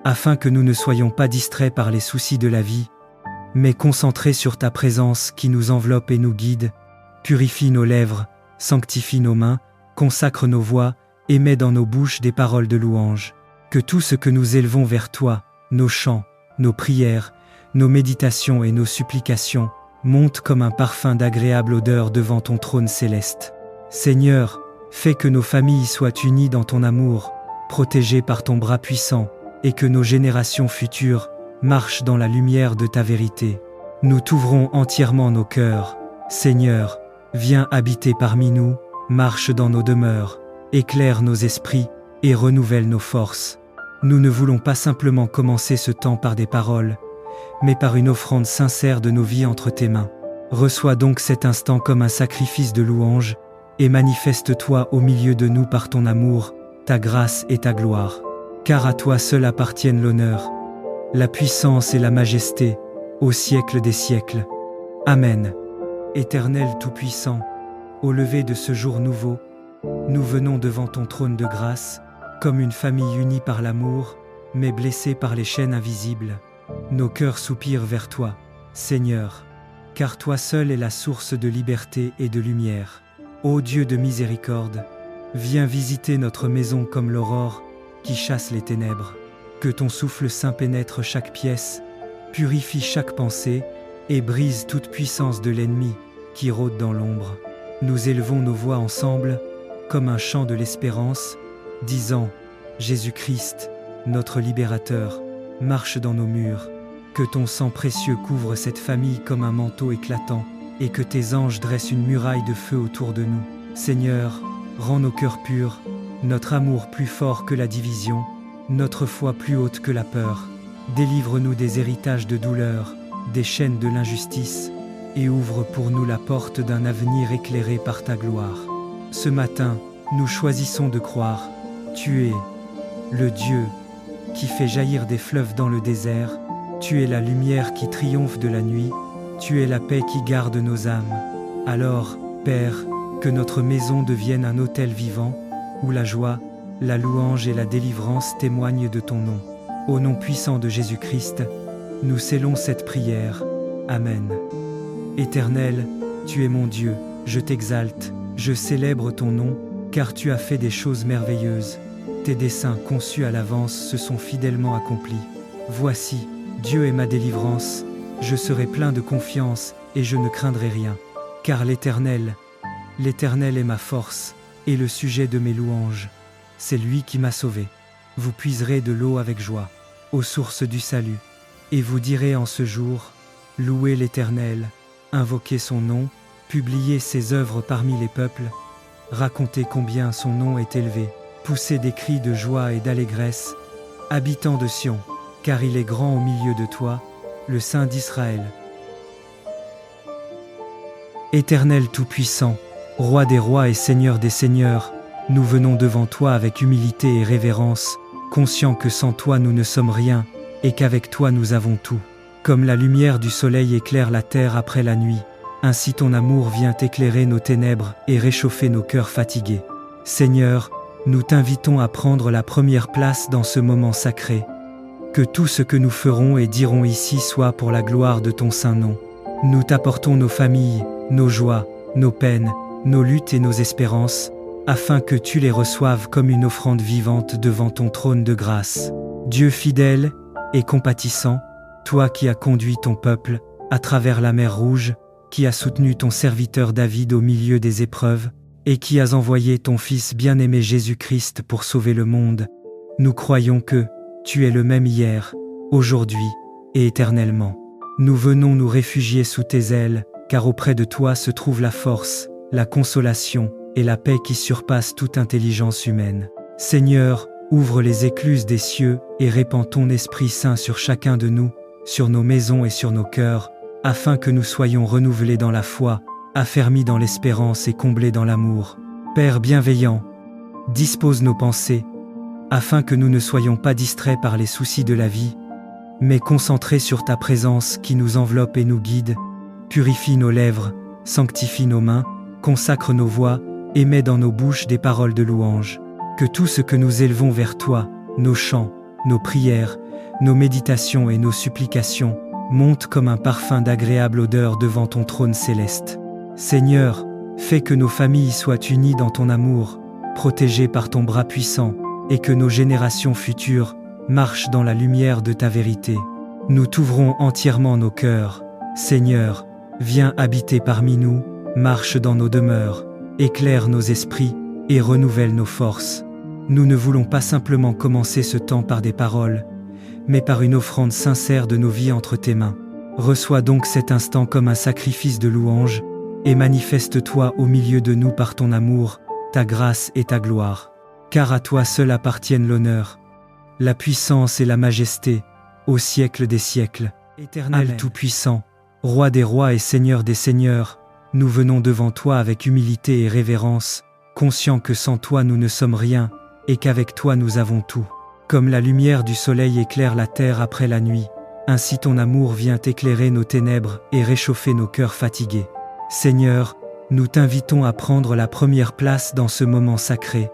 afin que nous ne soyons pas distraits par les soucis de la vie, mais concentrés sur ta présence qui nous enveloppe et nous guide. Purifie nos lèvres, sanctifie nos mains, consacre nos voix, et mets dans nos bouches des paroles de louange. Que tout ce que nous élevons vers toi, nos chants, nos prières, nos méditations et nos supplications, monte comme un parfum d'agréable odeur devant ton trône céleste. Seigneur, fais que nos familles soient unies dans ton amour, protégées par ton bras puissant, et que nos générations futures marchent dans la lumière de ta vérité. Nous t'ouvrons entièrement nos cœurs. Seigneur, viens habiter parmi nous, marche dans nos demeures, éclaire nos esprits et renouvelle nos forces. Nous ne voulons pas simplement commencer ce temps par des paroles, mais par une offrande sincère de nos vies entre tes mains. Reçois donc cet instant comme un sacrifice de louange, et manifeste-toi au milieu de nous par ton amour, ta grâce et ta gloire. Car à toi seul appartiennent l'honneur, la puissance et la majesté, au siècle des siècles. Amen. Éternel Tout-Puissant, au lever de ce jour nouveau, nous venons devant ton trône de grâce, comme une famille unie par l'amour, mais blessée par les chaînes invisibles. Nos cœurs soupirent vers toi, Seigneur, car toi seul es la source de liberté et de lumière. Ô Dieu de miséricorde, viens visiter notre maison comme l'aurore qui chasse les ténèbres. Que ton souffle saint pénètre chaque pièce, purifie chaque pensée et brise toute puissance de l'ennemi qui rôde dans l'ombre. Nous élevons nos voix ensemble comme un chant de l'espérance, disant « Jésus-Christ, notre libérateur, marche dans nos murs. Que ton sang précieux couvre cette famille comme un manteau éclatant, et que tes anges dressent une muraille de feu autour de nous. Seigneur, rends nos cœurs purs, notre amour plus fort que la division, notre foi plus haute que la peur. Délivre-nous des héritages de douleur, des chaînes de l'injustice, et ouvre pour nous la porte d'un avenir éclairé par ta gloire. Ce matin, nous choisissons de croire, tu es le Dieu qui fait jaillir des fleuves dans le désert, tu es la lumière qui triomphe de la nuit, tu es la paix qui garde nos âmes. Alors, Père, que notre maison devienne un autel vivant, où la joie, la louange et la délivrance témoignent de ton nom. Au nom puissant de Jésus-Christ, nous scellons cette prière. Amen. Éternel, tu es mon Dieu, je t'exalte, je célèbre ton nom, car tu as fait des choses merveilleuses. Tes desseins conçus à l'avance se sont fidèlement accomplis. Voici, Dieu est ma délivrance, je serai plein de confiance et je ne craindrai rien. Car l'Éternel est ma force et le sujet de mes louanges. C'est lui qui m'a sauvé. Vous puiserez de l'eau avec joie, aux sources du salut. Et vous direz en ce jour, louez l'Éternel, invoquez son nom, publiez ses œuvres parmi les peuples, racontez combien son nom est élevé, poussez des cris de joie et d'allégresse, habitants de Sion, car il est grand au milieu de toi, le Saint d'Israël. Éternel Tout-Puissant, Roi des rois et Seigneur des seigneurs, nous venons devant toi avec humilité et révérence, conscients que sans toi nous ne sommes rien, et qu'avec toi nous avons tout. Comme la lumière du soleil éclaire la terre après la nuit, ainsi ton amour vient éclairer nos ténèbres et réchauffer nos cœurs fatigués. Seigneur, nous t'invitons à prendre la première place dans ce moment sacré. Que tout ce que nous ferons et dirons ici soit pour la gloire de ton saint nom. Nous t'apportons nos familles, nos joies, nos peines, nos luttes et nos espérances, afin que tu les reçoives comme une offrande vivante devant ton trône de grâce. Dieu fidèle et compatissant, toi qui as conduit ton peuple à travers la mer Rouge, qui as soutenu ton serviteur David au milieu des épreuves, et qui as envoyé ton Fils bien-aimé Jésus-Christ pour sauver le monde, nous croyons que tu es le même hier, aujourd'hui et éternellement. Nous venons nous réfugier sous tes ailes, car auprès de toi se trouve la force, la consolation et la paix qui surpassent toute intelligence humaine. Seigneur, ouvre les écluses des cieux et répands ton Esprit Saint sur chacun de nous, sur nos maisons et sur nos cœurs, afin que nous soyons renouvelés dans la foi, affermis dans l'espérance et comblés dans l'amour. Père bienveillant, dispose nos pensées, afin que nous ne soyons pas distraits par les soucis de la vie, mais concentrés sur ta présence qui nous enveloppe et nous guide. Purifie nos lèvres, sanctifie nos mains, consacre nos voix, et mets dans nos bouches des paroles de louange. Que tout ce que nous élevons vers toi, nos chants, nos prières, nos méditations et nos supplications, monte comme un parfum d'agréable odeur devant ton trône céleste. Seigneur, fais que nos familles soient unies dans ton amour, protégées par ton bras puissant, et que nos générations futures marchent dans la lumière de ta vérité. Nous t'ouvrons entièrement nos cœurs. Seigneur, viens habiter parmi nous, marche dans nos demeures, éclaire nos esprits et renouvelle nos forces. Nous ne voulons pas simplement commencer ce temps par des paroles, mais par une offrande sincère de nos vies entre tes mains. Reçois donc cet instant comme un sacrifice de louange, et manifeste-toi au milieu de nous par ton amour, ta grâce et ta gloire. Car à toi seul appartiennent l'honneur, la puissance et la majesté, au siècle des siècles. Éternel tout-puissant, Roi des rois et Seigneur des seigneurs, nous venons devant toi avec humilité et révérence, conscients que sans toi nous ne sommes rien, et qu'avec toi nous avons tout. Comme la lumière du soleil éclaire la terre après la nuit, ainsi ton amour vient éclairer nos ténèbres et réchauffer nos cœurs fatigués. Seigneur, nous t'invitons à prendre la première place dans ce moment sacré.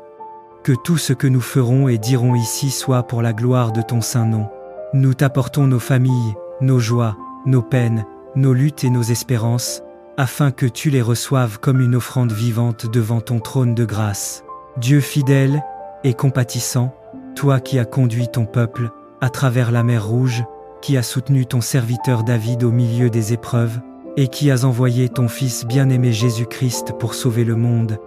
Que tout ce que nous ferons et dirons ici soit pour la gloire de ton saint nom. Nous t'apportons nos familles, nos joies, nos peines, nos luttes et nos espérances, afin que tu les reçoives comme une offrande vivante devant ton trône de grâce. Dieu fidèle et compatissant, toi qui as conduit ton peuple à travers la mer Rouge, qui as soutenu ton serviteur David au milieu des épreuves, et qui as envoyé ton Fils bien-aimé Jésus-Christ pour sauver le monde,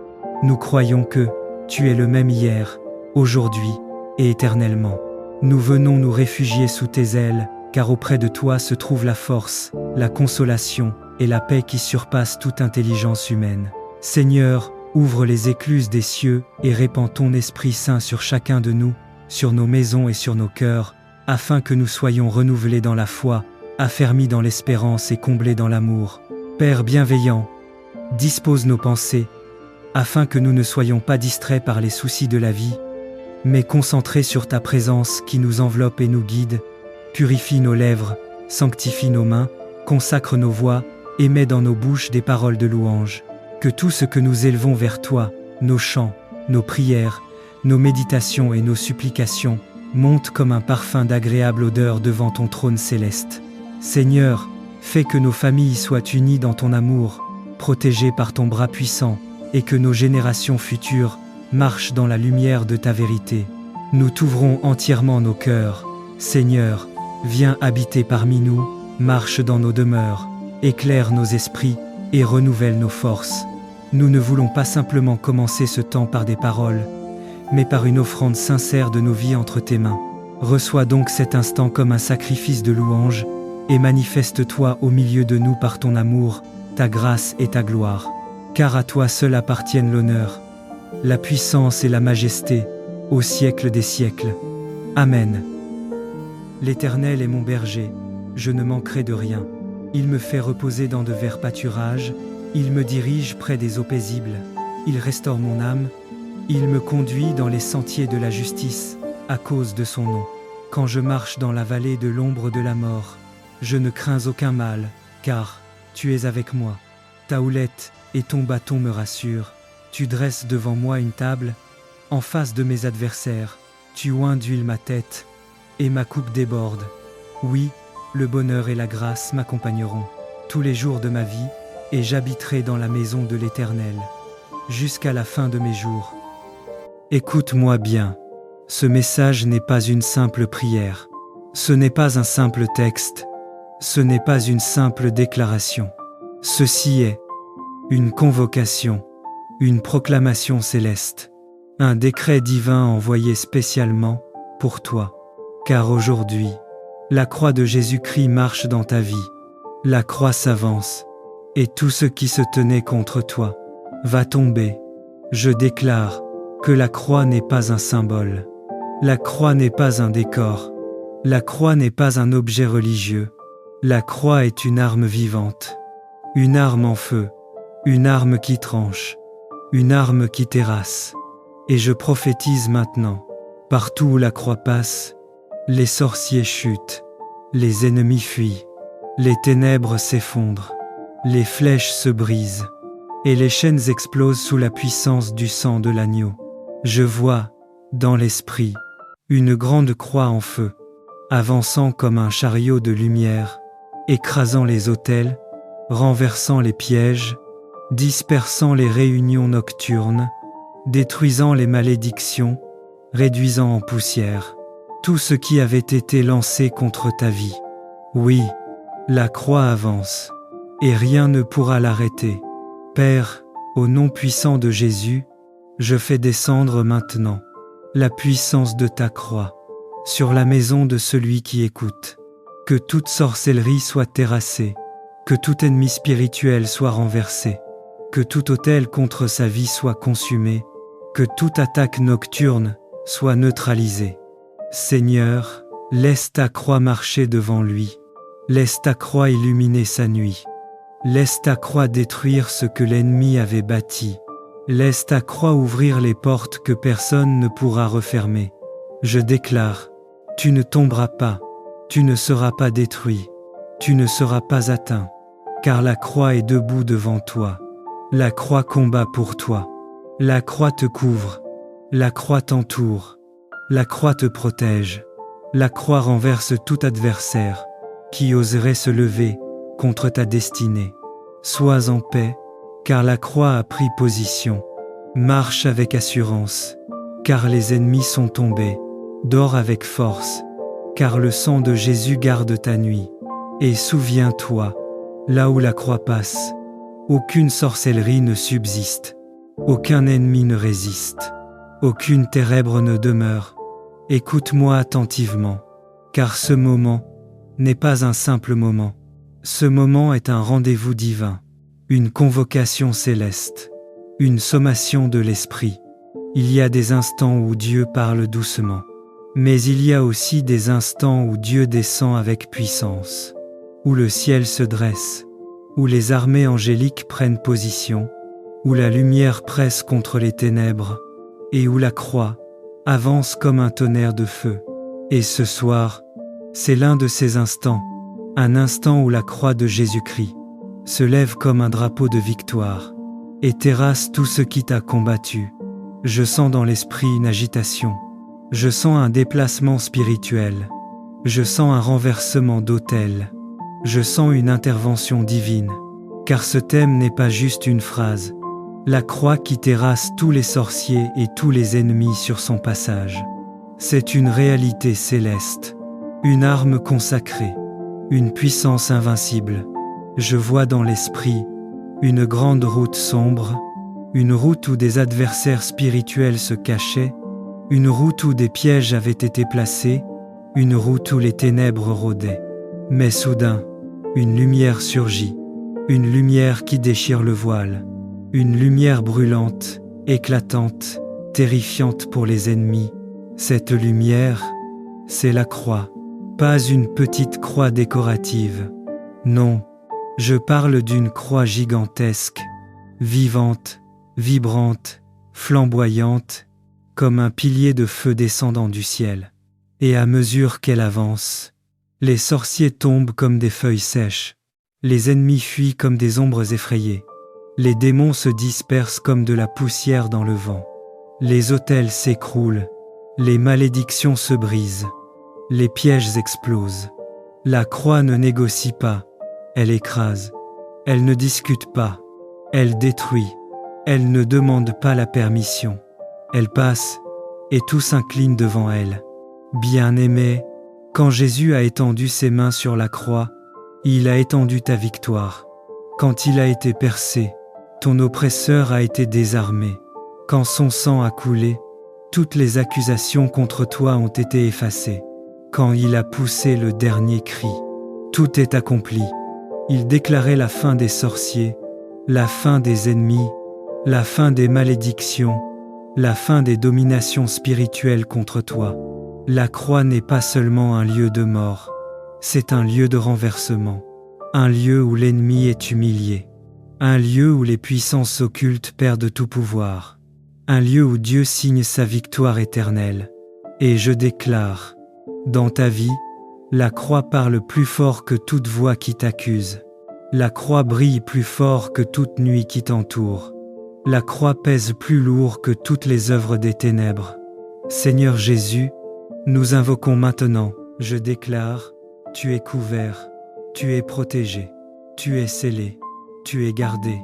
nous croyons que tu es le même hier, aujourd'hui et éternellement. Nous venons nous réfugier sous tes ailes, car auprès de toi se trouve la force, la consolation et la paix qui surpassent toute intelligence humaine. Seigneur, ouvre les écluses des cieux et répands ton Esprit Saint sur chacun de nous, sur nos maisons et sur nos cœurs, afin que nous soyons renouvelés dans la foi, affermis dans l'espérance et comblés dans l'amour. Père bienveillant, dispose nos pensées, afin que nous ne soyons pas distraits par les soucis de la vie, mais concentrés sur ta présence qui nous enveloppe et nous guide. Purifie nos lèvres, sanctifie nos mains, consacre nos voix, et mets dans nos bouches des paroles de louange. Que tout ce que nous élevons vers toi, nos chants, nos prières, nos méditations et nos supplications, monte comme un parfum d'agréable odeur devant ton trône céleste. Seigneur, fais que nos familles soient unies dans ton amour, protégées par ton bras puissant, et que nos générations futures marchent dans la lumière de ta vérité. Nous t'ouvrons entièrement nos cœurs. Seigneur, viens habiter parmi nous, marche dans nos demeures, éclaire nos esprits et renouvelle nos forces. Nous ne voulons pas simplement commencer ce temps par des paroles, mais par une offrande sincère de nos vies entre tes mains. Reçois donc cet instant comme un sacrifice de louange, et manifeste-toi au milieu de nous par ton amour, ta grâce et ta gloire. Car à toi seul appartiennent l'honneur, la puissance et la majesté, au siècle des siècles. Amen. L'Éternel est mon berger, je ne manquerai de rien. Il me fait reposer dans de verts pâturages, il me dirige près des eaux paisibles, il restaure mon âme, il me conduit dans les sentiers de la justice, à cause de son nom. Quand je marche dans la vallée de l'ombre de la mort, je ne crains aucun mal, car tu es avec moi. Ta houlette et ton bâton me rassurent. Tu dresses devant moi une table, en face de mes adversaires. Tu oins d'huile ma tête, et ma coupe déborde. Oui, le bonheur et la grâce m'accompagneront tous les jours de ma vie, et j'habiterai dans la maison de l'Éternel, jusqu'à la fin de mes jours. Écoute-moi bien, ce message n'est pas une simple prière, ce n'est pas un simple texte, ce n'est pas une simple déclaration. Ceci est une convocation, une proclamation céleste, un décret divin envoyé spécialement pour toi. Car aujourd'hui, la croix de Jésus-Christ marche dans ta vie. La croix s'avance, et tout ce qui se tenait contre toi va tomber. Je déclare que la croix n'est pas un symbole. La croix n'est pas un décor. La croix n'est pas un objet religieux. La croix est une arme vivante. Une arme en feu. Une arme qui tranche. Une arme qui terrasse. Et je prophétise maintenant. Partout où la croix passe, les sorciers chutent. Les ennemis fuient. Les ténèbres s'effondrent. Les flèches se brisent. Et les chaînes explosent sous la puissance du sang de l'agneau. Je vois, dans l'esprit, une grande croix en feu, avançant comme un chariot de lumière, écrasant les autels, renversant les pièges, dispersant les réunions nocturnes, détruisant les malédictions, réduisant en poussière tout ce qui avait été lancé contre ta vie. Oui, la croix avance, et rien ne pourra l'arrêter. Père, au nom puissant de Jésus, je fais descendre maintenant la puissance de ta croix sur la maison de celui qui écoute. Que toute sorcellerie soit terrassée, que tout ennemi spirituel soit renversé, que tout autel contre sa vie soit consumé, que toute attaque nocturne soit neutralisée. Seigneur, laisse ta croix marcher devant lui, laisse ta croix illuminer sa nuit, laisse ta croix détruire ce que l'ennemi avait bâti. Laisse ta croix ouvrir les portes que personne ne pourra refermer. Je déclare, tu ne tomberas pas, tu ne seras pas détruit, tu ne seras pas atteint, car la croix est debout devant toi. La croix combat pour toi. La croix te couvre, la croix t'entoure, la croix te protège. La croix renverse tout adversaire qui oserait se lever contre ta destinée. Sois en paix, car la croix a pris position. Marche avec assurance, car les ennemis sont tombés. Dors avec force, car le sang de Jésus garde ta nuit. Et souviens-toi, là où la croix passe, aucune sorcellerie ne subsiste, aucun ennemi ne résiste, aucune ténèbre ne demeure. Écoute-moi attentivement, car ce moment n'est pas un simple moment. Ce moment est un rendez-vous divin, une convocation céleste, une sommation de l'esprit. Il y a des instants où Dieu parle doucement, mais il y a aussi des instants où Dieu descend avec puissance, où le ciel se dresse, où les armées angéliques prennent position, où la lumière presse contre les ténèbres, et où la croix avance comme un tonnerre de feu. Et ce soir, c'est l'un de ces instants, un instant où la croix de Jésus-Christ se lève comme un drapeau de victoire et terrasse tout ce qui t'a combattu. Je sens dans l'esprit une agitation, je sens un déplacement spirituel, je sens un renversement d'autel, je sens une intervention divine, car ce thème n'est pas juste une phrase, la croix qui terrasse tous les sorciers et tous les ennemis sur son passage. C'est une réalité céleste, une arme consacrée, une puissance invincible. Je vois dans l'esprit une grande route sombre, une route où des adversaires spirituels se cachaient, une route où des pièges avaient été placés, une route où les ténèbres rôdaient. Mais soudain, une lumière surgit, une lumière qui déchire le voile, une lumière brûlante, éclatante, terrifiante pour les ennemis. Cette lumière, c'est la croix, pas une petite croix décorative. Non, je parle d'une croix gigantesque, vivante, vibrante, flamboyante, comme un pilier de feu descendant du ciel. Et à mesure qu'elle avance, les sorciers tombent comme des feuilles sèches, les ennemis fuient comme des ombres effrayées, les démons se dispersent comme de la poussière dans le vent, les autels s'écroulent, les malédictions se brisent, les pièges explosent. La croix ne négocie pas, elle écrase, elle ne discute pas, elle détruit, elle ne demande pas la permission, elle passe, et tout s'incline devant elle. Bien-aimé, quand Jésus a étendu ses mains sur la croix, il a étendu ta victoire. Quand il a été percé, Ton oppresseur a été désarmé. Quand son sang a coulé, toutes les accusations contre toi ont été effacées. Quand il a poussé le dernier cri, tout est accompli. Il déclarait la fin des sorciers, la fin des ennemis, la fin des malédictions, la fin des dominations spirituelles contre toi. La croix n'est pas seulement un lieu de mort, c'est un lieu de renversement, un lieu où l'ennemi est humilié, un lieu où les puissances occultes perdent tout pouvoir, un lieu où Dieu signe sa victoire éternelle. Et je déclare, dans ta vie, la croix parle plus fort que toute voix qui t'accuse. La croix brille plus fort que toute nuit qui t'entoure. La croix pèse plus lourd que toutes les œuvres des ténèbres. Seigneur Jésus, nous invoquons maintenant, je déclare, tu es couvert, tu es protégé, tu es scellé, tu es gardé,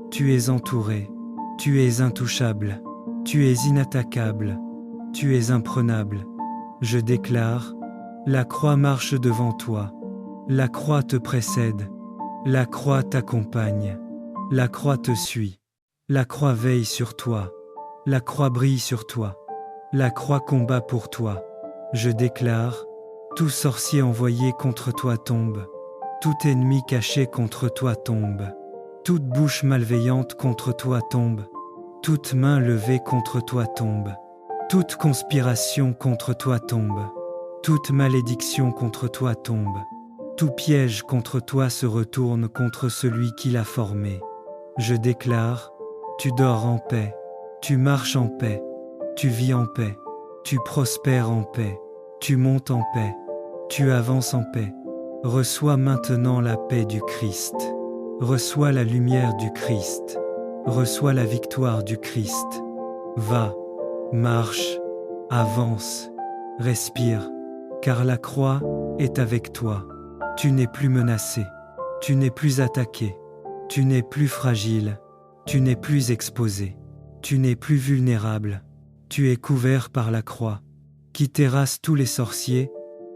tu es entouré, tu es intouchable, tu es inattaquable, tu es imprenable. Je déclare, la croix marche devant toi, la croix te précède, la croix t'accompagne, la croix te suit, la croix veille sur toi, la croix brille sur toi, la croix combat pour toi. Je déclare, tout sorcier envoyé contre toi tombe, tout ennemi caché contre toi tombe, toute bouche malveillante contre toi tombe, toute main levée contre toi tombe, toute conspiration contre toi tombe, toute malédiction contre toi tombe, tout piège contre toi se retourne contre celui qui l'a formé. Je déclare, tu dors en paix, tu marches en paix, tu vis en paix, tu prospères en paix, tu montes en paix, tu avances en paix. Reçois maintenant la paix du Christ. Reçois la lumière du Christ. Reçois la victoire du Christ. Va, marche, avance, respire, car la croix est avec toi. Tu n'es plus menacé, tu n'es plus attaqué, tu n'es plus fragile, tu n'es plus exposé, tu n'es plus vulnérable. Tu es couvert par la croix, qui terrasse tous les sorciers,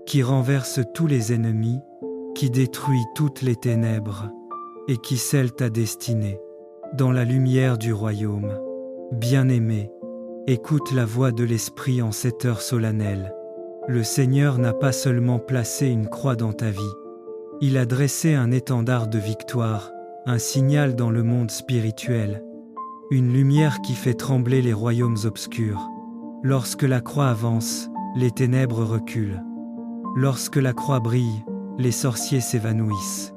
qui renverse tous les ennemis, qui détruit toutes les ténèbres, et qui scelle ta destinée dans la lumière du royaume. Bien-aimé, écoute la voix de l'Esprit en cette heure solennelle. Le Seigneur n'a pas seulement placé une croix dans ta vie, il a dressé un étendard de victoire, un signal dans le monde spirituel, une lumière qui fait trembler les royaumes obscurs. Lorsque la croix avance, les ténèbres reculent. Lorsque la croix brille, les sorciers s'évanouissent.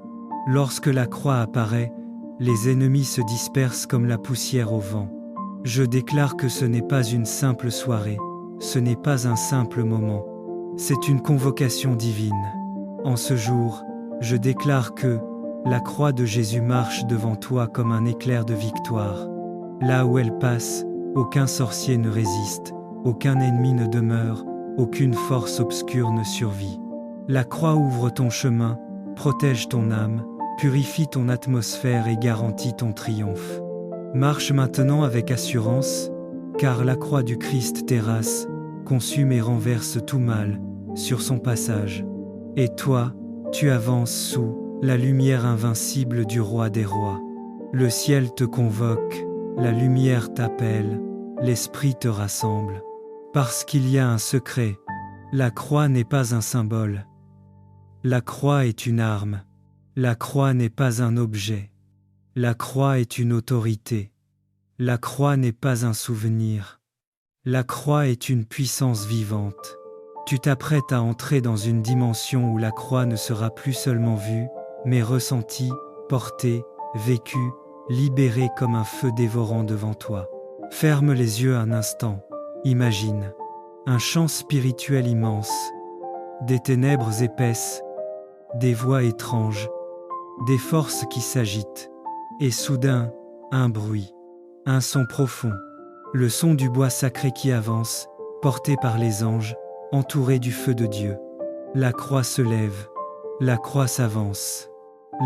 Lorsque la croix apparaît, les ennemis se dispersent comme la poussière au vent. Je déclare que ce n'est pas une simple soirée, ce n'est pas un simple moment, c'est une convocation divine. En ce jour, je déclare que la croix de Jésus marche devant toi comme un éclair de victoire. Là où elle passe, aucun sorcier ne résiste, aucun ennemi ne demeure, aucune force obscure ne survit. La croix ouvre ton chemin, protège ton âme, purifie ton atmosphère et garantit ton triomphe. Marche maintenant avec assurance, car la croix du Christ terrasse, consume et renverse tout mal sur son passage. Et toi, tu avances sous la lumière invincible du Roi des Rois. Le ciel te convoque, la lumière t'appelle, l'Esprit te rassemble. Parce qu'il y a un secret, la croix n'est pas un symbole. La croix est une arme. La croix n'est pas un objet. La croix est une autorité. La croix n'est pas un souvenir. La croix est une puissance vivante. Tu t'apprêtes à entrer dans une dimension où la croix ne sera plus seulement vue, mais ressentie, portée, vécue, libérée comme un feu dévorant devant toi. Ferme les yeux un instant. Imagine un champ spirituel immense, des ténèbres épaisses, des voix étranges, des forces qui s'agitent, et soudain, un bruit, un son profond, le son du bois sacré qui avance, porté par les anges, entouré du feu de Dieu. La croix se lève, la croix s'avance,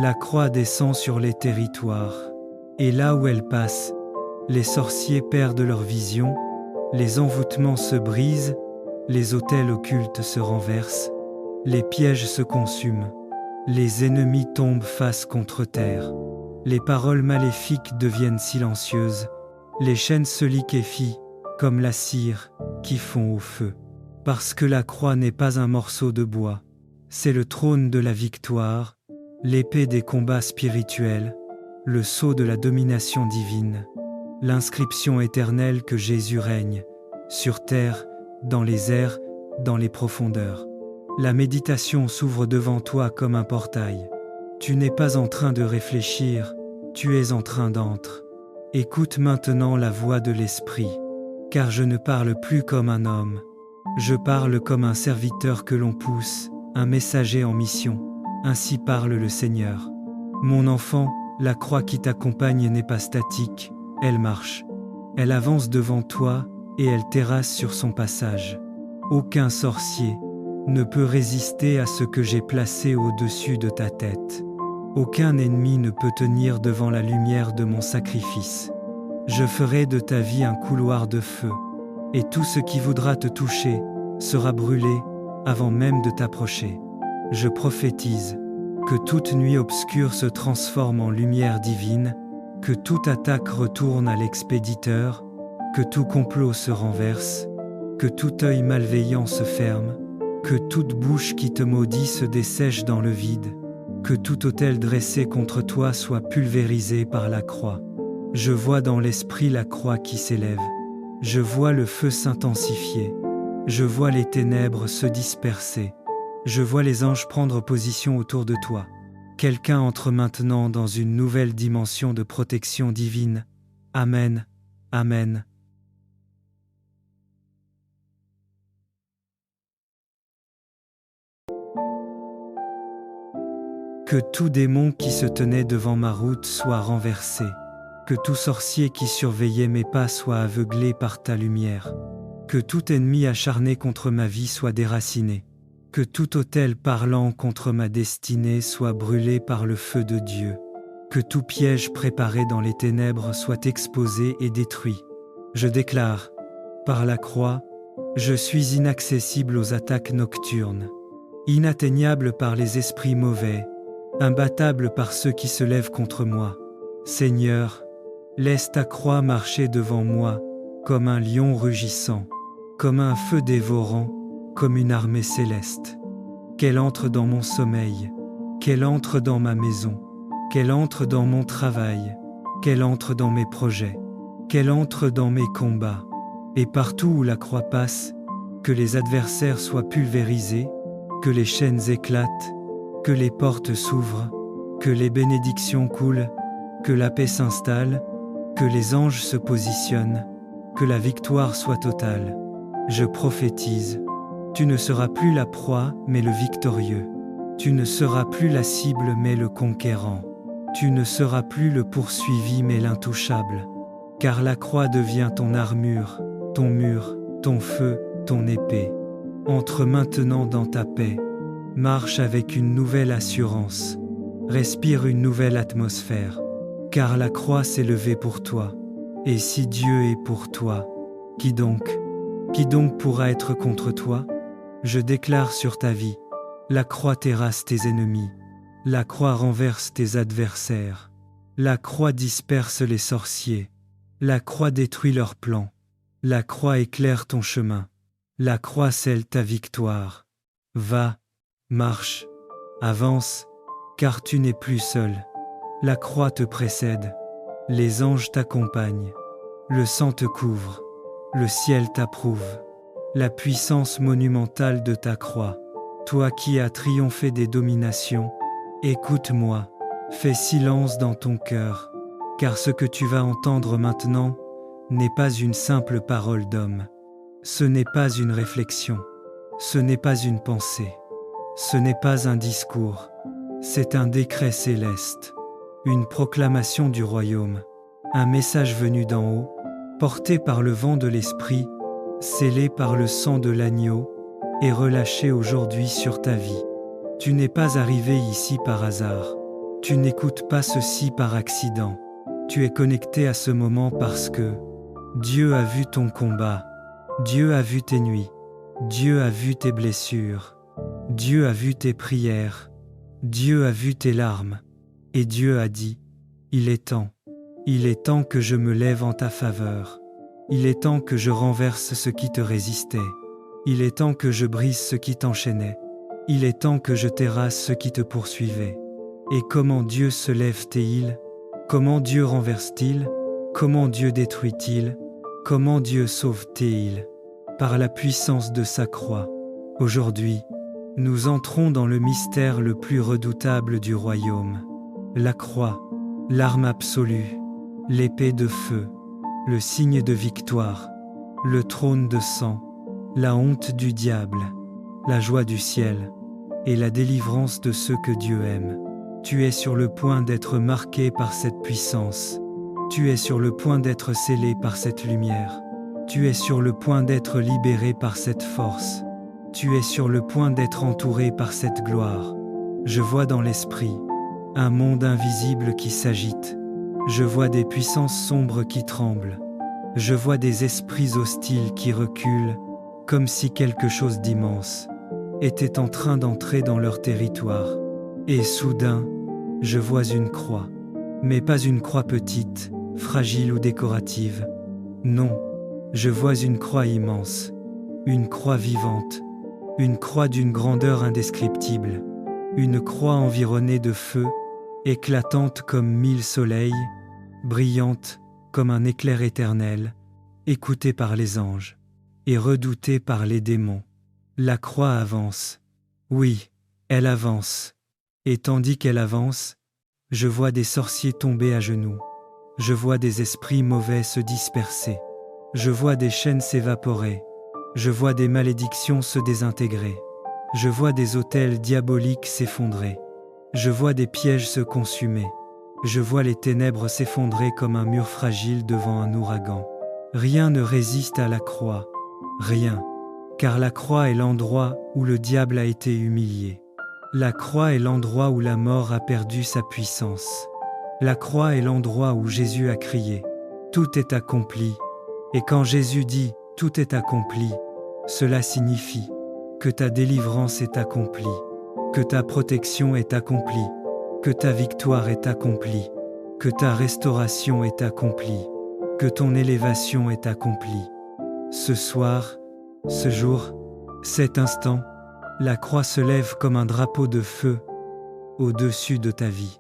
la croix descend sur les territoires, et là où elle passe, les sorciers perdent leur vision, les envoûtements se brisent, les autels occultes se renversent, les pièges se consument, les ennemis tombent face contre terre. Les paroles maléfiques deviennent silencieuses, les chaînes se liquéfient, comme la cire, qui fond au feu. Parce que la croix n'est pas un morceau de bois, c'est le trône de la victoire, l'épée des combats spirituels, le sceau de la domination divine, l'inscription éternelle que Jésus règne, sur terre, dans les airs, dans les profondeurs. La méditation s'ouvre devant toi comme un portail. Tu n'es pas en train de réfléchir, tu es en train d'entrer. Écoute maintenant la voix de l'Esprit, car je ne parle plus comme un homme. Je parle comme un serviteur que l'on pousse, un messager en mission. Ainsi parle le Seigneur. Mon enfant, la croix qui t'accompagne n'est pas statique, elle marche. Elle avance devant toi et elle terrasse sur son passage. Aucun sorcier ne peut résister à ce que j'ai placé au-dessus de ta tête. Aucun ennemi ne peut tenir devant la lumière de mon sacrifice. Je ferai de ta vie un couloir de feu, et tout ce qui voudra te toucher sera brûlé avant même de t'approcher. Je prophétise que toute nuit obscure se transforme en lumière divine, que toute attaque retourne à l'expéditeur, que tout complot se renverse, que tout œil malveillant se ferme, que toute bouche qui te maudit se dessèche dans le vide, que tout autel dressé contre toi soit pulvérisé par la croix. Je vois dans l'esprit la croix qui s'élève. Je vois le feu s'intensifier. Je vois les ténèbres se disperser. Je vois les anges prendre position autour de toi. Quelqu'un entre maintenant dans une nouvelle dimension de protection divine. Amen. Amen. Que tout démon qui se tenait devant ma route soit renversé. Que tout sorcier qui surveillait mes pas soit aveuglé par ta lumière. Que tout ennemi acharné contre ma vie soit déraciné. Que tout autel parlant contre ma destinée soit brûlé par le feu de Dieu. Que tout piège préparé dans les ténèbres soit exposé et détruit. Je déclare, par la croix, je suis inaccessible aux attaques nocturnes, inatteignable par les esprits mauvais, imbattable par ceux qui se lèvent contre moi. Seigneur, laisse ta croix marcher devant moi, comme un lion rugissant, comme un feu dévorant, comme une armée céleste. Qu'elle entre dans mon sommeil, qu'elle entre dans ma maison, qu'elle entre dans mon travail, qu'elle entre dans mes projets, qu'elle entre dans mes combats, et partout où la croix passe, que les adversaires soient pulvérisés, que les chaînes éclatent, que les portes s'ouvrent, que les bénédictions coulent, que la paix s'installe, que les anges se positionnent, que la victoire soit totale. Je prophétise, tu ne seras plus la proie mais le victorieux. Tu ne seras plus la cible mais le conquérant. Tu ne seras plus le poursuivi mais l'intouchable. Car la croix devient ton armure, ton mur, ton feu, ton épée. Entre maintenant dans ta paix. Marche avec une nouvelle assurance. Respire une nouvelle atmosphère. Car la croix s'est levée pour toi. Et si Dieu est pour toi, qui donc pourra être contre toi? Je déclare sur ta vie, la croix terrasse tes ennemis. La croix renverse tes adversaires. La croix disperse les sorciers. La croix détruit leurs plans. La croix éclaire ton chemin. La croix scelle ta victoire. Va, marche, avance, car tu n'es plus seul. La croix te précède. Les anges t'accompagnent. Le sang te couvre. Le ciel t'approuve. La puissance monumentale de ta croix. Toi qui as triomphé des dominations, écoute-moi. Fais silence dans ton cœur, car ce que tu vas entendre maintenant n'est pas une simple parole d'homme. Ce n'est pas une réflexion. Ce n'est pas une pensée. Ce n'est pas un discours. C'est un décret céleste. Une proclamation du royaume. Un message venu d'en haut, porté par le vent de l'esprit, scellé par le sang de l'agneau, et relâché aujourd'hui sur ta vie. Tu n'es pas arrivé ici par hasard. Tu n'écoutes pas ceci par accident. Tu es connecté à ce moment parce que Dieu a vu ton combat. Dieu a vu tes nuits. Dieu a vu tes blessures. Dieu a vu tes prières. Dieu a vu tes larmes. Et Dieu a dit, Il est temps. Il est temps que je me lève en ta faveur. Il est temps que je renverse ce qui te résistait. Il est temps que je brise ce qui t'enchaînait. Il est temps que je terrasse ce qui te poursuivait. Et comment Dieu se lève-t-il? Comment Dieu renverse-t-il? Comment Dieu détruit-il? Comment Dieu sauve-t-il? Par la puissance de sa croix. Aujourd'hui, nous entrons dans le mystère le plus redoutable du royaume. La croix, l'arme absolue, l'épée de feu, le signe de victoire, le trône de sang, la honte du diable, la joie du ciel et la délivrance de ceux que Dieu aime. Tu es sur le point d'être marqué par cette puissance. Tu es sur le point d'être scellé par cette lumière. Tu es sur le point d'être libéré par cette force. Tu es sur le point d'être entouré par cette gloire. Je vois dans l'esprit un monde invisible qui s'agite. Je vois des puissances sombres qui tremblent. Je vois des esprits hostiles qui reculent, comme si quelque chose d'immense était en train d'entrer dans leur territoire. Et soudain, je vois une croix. Mais pas une croix petite, fragile ou décorative. Non, je vois une croix immense, une croix vivante, une croix d'une grandeur indescriptible, une croix environnée de feu, éclatante comme 1000 soleils, brillante comme un éclair éternel, écoutée par les anges et redoutée par les démons. La croix avance. Oui, elle avance. Et tandis qu'elle avance, je vois des sorciers tomber à genoux. Je vois des esprits mauvais se disperser. Je vois des chaînes s'évaporer. Je vois des malédictions se désintégrer. Je vois des autels diaboliques s'effondrer. Je vois des pièges se consumer. Je vois les ténèbres s'effondrer comme un mur fragile devant un ouragan. Rien ne résiste à la croix. Rien. Car la croix est l'endroit où le diable a été humilié. La croix est l'endroit où la mort a perdu sa puissance. La croix est l'endroit où Jésus a crié « Tout est accompli ». Et quand Jésus dit « Tout est accompli », cela signifie que ta délivrance est accomplie, que ta protection est accomplie, que ta victoire est accomplie, que ta restauration est accomplie, que ton élévation est accomplie. Ce soir, ce jour, cet instant, la croix se lève comme un drapeau de feu au-dessus de ta vie.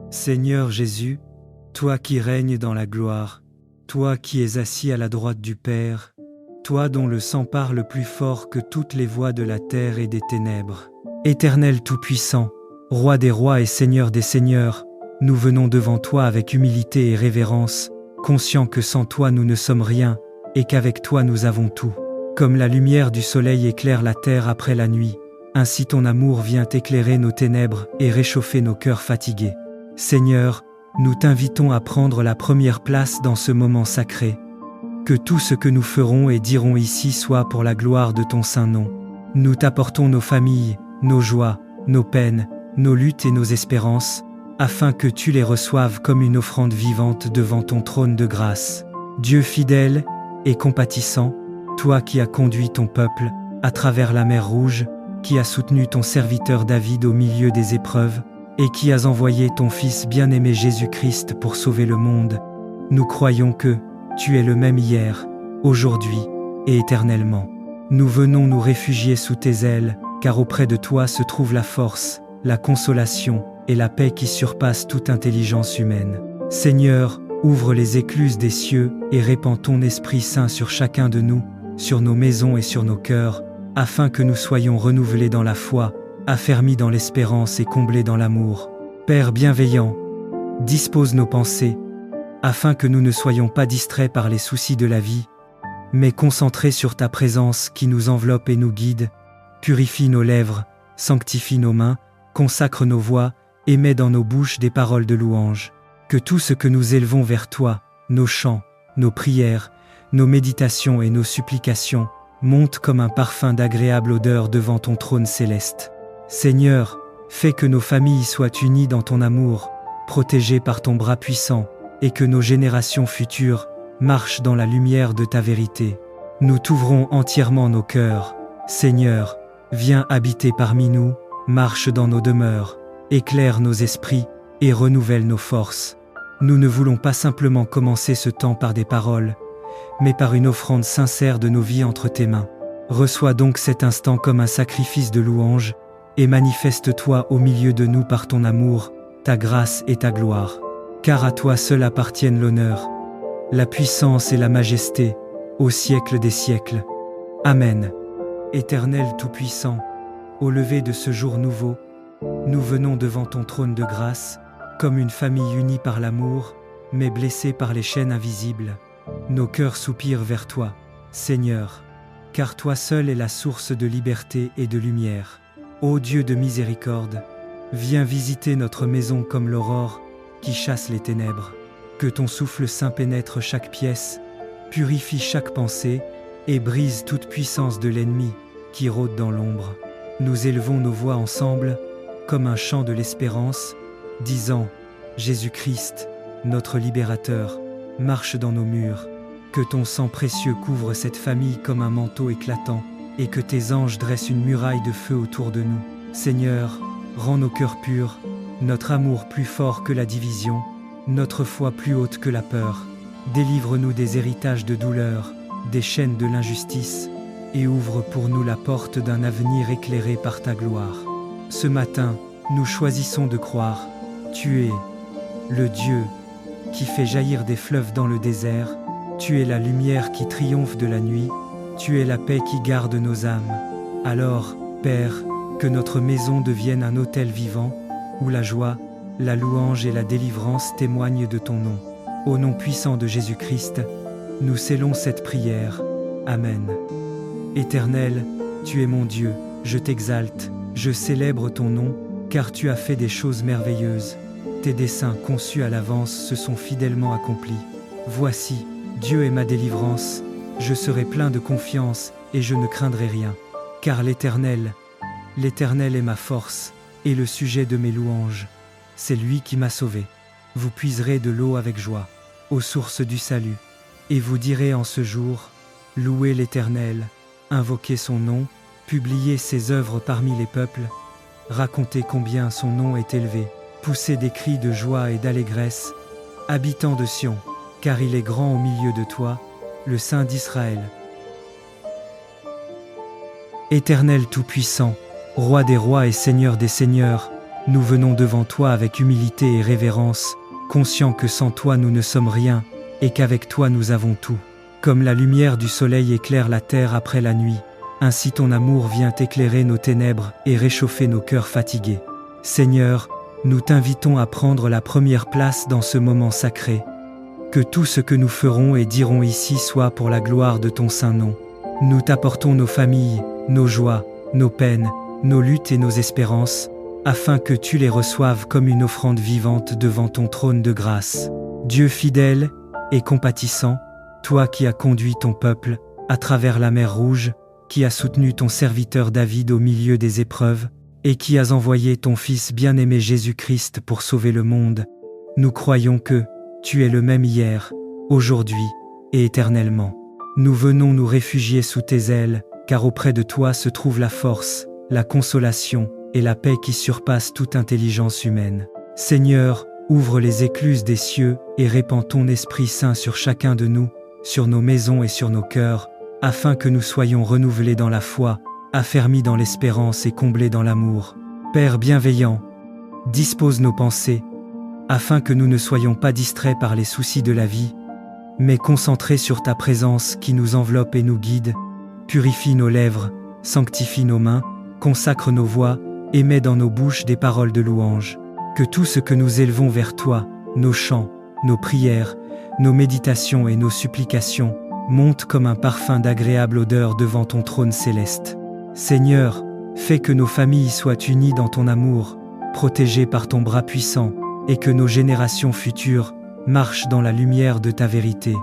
Seigneur Jésus, toi qui règnes dans la gloire, toi qui es assis à la droite du Père, toi dont le sang parle plus fort que toutes les voix de la terre et des ténèbres. Éternel Tout-Puissant, Roi des rois et Seigneur des seigneurs, nous venons devant toi avec humilité et révérence, conscients que sans toi nous ne sommes rien, et qu'avec toi nous avons tout. Comme la lumière du soleil éclaire la terre après la nuit, ainsi ton amour vient éclairer nos ténèbres et réchauffer nos cœurs fatigués. Seigneur, nous t'invitons à prendre la première place dans ce moment sacré. Que tout ce que nous ferons et dirons ici soit pour la gloire de ton saint nom. Nous t'apportons nos familles, nos joies, nos peines, nos luttes et nos espérances, afin que tu les reçoives comme une offrande vivante devant ton trône de grâce. Dieu fidèle et compatissant, toi qui as conduit ton peuple à travers la mer Rouge, qui as soutenu ton serviteur David au milieu des épreuves, et qui as envoyé ton Fils bien-aimé Jésus-Christ pour sauver le monde, nous croyons que tu es le même hier, aujourd'hui et éternellement. Nous venons nous réfugier sous tes ailes, car auprès de toi se trouve la force, la consolation et la paix qui surpassent toute intelligence humaine. Seigneur, ouvre les écluses des cieux et répands ton Esprit Saint sur chacun de nous, sur nos maisons et sur nos cœurs, afin que nous soyons renouvelés dans la foi, affermis dans l'espérance et comblés dans l'amour. Père bienveillant, dispose nos pensées, afin que nous ne soyons pas distraits par les soucis de la vie, mais concentrés sur ta présence qui nous enveloppe et nous guide. Purifie nos lèvres, sanctifie nos mains, consacre nos voix, et mets dans nos bouches des paroles de louange. Que tout ce que nous élevons vers toi, nos chants, nos prières, nos méditations et nos supplications, monte comme un parfum d'agréable odeur devant ton trône céleste. Seigneur, fais que nos familles soient unies dans ton amour, protégées par ton bras puissant, et que nos générations futures marchent dans la lumière de ta vérité. Nous t'ouvrons entièrement nos cœurs. Seigneur, viens habiter parmi nous, marche dans nos demeures, éclaire nos esprits et renouvelle nos forces. Nous ne voulons pas simplement commencer ce temps par des paroles, mais par une offrande sincère de nos vies entre tes mains. Reçois donc cet instant comme un sacrifice de louange, et manifeste-toi au milieu de nous par ton amour, ta grâce et ta gloire. Car à toi seul appartiennent l'honneur, la puissance et la majesté, au siècle des siècles. Amen. Éternel Tout-Puissant, au lever de ce jour nouveau, nous venons devant ton trône de grâce, comme une famille unie par l'amour, mais blessée par les chaînes invisibles. Nos cœurs soupirent vers toi, Seigneur, car toi seul es la source de liberté et de lumière. Ô Dieu de miséricorde, viens visiter notre maison comme l'aurore qui chasse les ténèbres. Que ton souffle saint pénètre chaque pièce, purifie chaque pensée et brise toute puissance de l'ennemi qui rôde dans l'ombre. Nous élevons nos voix ensemble comme un chant de l'espérance, disant « Jésus-Christ, notre libérateur, marche dans nos murs. Que ton sang précieux couvre cette famille comme un manteau éclatant et que tes anges dressent une muraille de feu autour de nous. Seigneur, rends nos cœurs purs, notre amour plus fort que la division, notre foi plus haute que la peur. Délivre-nous des héritages de douleur, des chaînes de l'injustice, et ouvre pour nous la porte d'un avenir éclairé par ta gloire. Ce matin, nous choisissons de croire, tu es le Dieu qui fait jaillir des fleuves dans le désert, tu es la lumière qui triomphe de la nuit, tu es la paix qui garde nos âmes. Alors, Père, que notre maison devienne un autel vivant, où la joie, la louange et la délivrance témoignent de ton nom. Au nom puissant de Jésus-Christ, nous scellons cette prière. Amen. Éternel, tu es mon Dieu, je t'exalte, je célèbre ton nom, car tu as fait des choses merveilleuses. Tes desseins conçus à l'avance se sont fidèlement accomplis. Voici, Dieu est ma délivrance, je serai plein de confiance et je ne craindrai rien. Car l'Éternel est ma force et le sujet de mes louanges. C'est lui qui m'a sauvé. Vous puiserez de l'eau avec joie, aux sources du salut. Et vous direz en ce jour, louez l'Éternel, invoquez son nom, publiez ses œuvres parmi les peuples, racontez combien son nom est élevé, poussez des cris de joie et d'allégresse, habitants de Sion, car il est grand au milieu de toi, le Saint d'Israël. Éternel Tout-Puissant, Roi des rois et Seigneur des seigneurs, nous venons devant toi avec humilité et révérence, conscients que sans toi nous ne sommes rien, et qu'avec toi nous avons tout. Comme la lumière du soleil éclaire la terre après la nuit, ainsi ton amour vient éclairer nos ténèbres et réchauffer nos cœurs fatigués. Seigneur, nous t'invitons à prendre la première place dans ce moment sacré. Que tout ce que nous ferons et dirons ici soit pour la gloire de ton saint nom. Nous t'apportons nos familles, nos joies, nos peines, nos luttes et nos espérances, afin que tu les reçoives comme une offrande vivante devant ton trône de grâce. Dieu fidèle et compatissant, toi qui as conduit ton peuple à travers la mer Rouge, qui as soutenu ton serviteur David au milieu des épreuves, et qui as envoyé ton Fils bien-aimé Jésus-Christ pour sauver le monde, nous croyons que tu es le même hier, aujourd'hui et éternellement. Nous venons nous réfugier sous tes ailes, car auprès de toi se trouve la force, la consolation et la paix qui surpassent toute intelligence humaine. Seigneur, ouvre les écluses des cieux et répands ton Esprit Saint sur chacun de nous, sur nos maisons et sur nos cœurs, afin que nous soyons renouvelés dans la foi, affermis dans l'espérance et comblés dans l'amour. Père bienveillant, dispose nos pensées, afin que nous ne soyons pas distraits par les soucis de la vie, mais concentrés sur ta présence qui nous enveloppe et nous guide. Purifie nos lèvres, sanctifie nos mains, consacre nos voix, et mets dans nos bouches des paroles de louange. Que tout ce que nous élevons vers toi, nos chants, nos prières, nos méditations et nos supplications, monte comme un parfum d'agréable odeur devant ton trône céleste. Seigneur, fais que nos familles soient unies dans ton amour, protégées par ton bras puissant, et que nos générations futures marchent dans la lumière de ta vérité.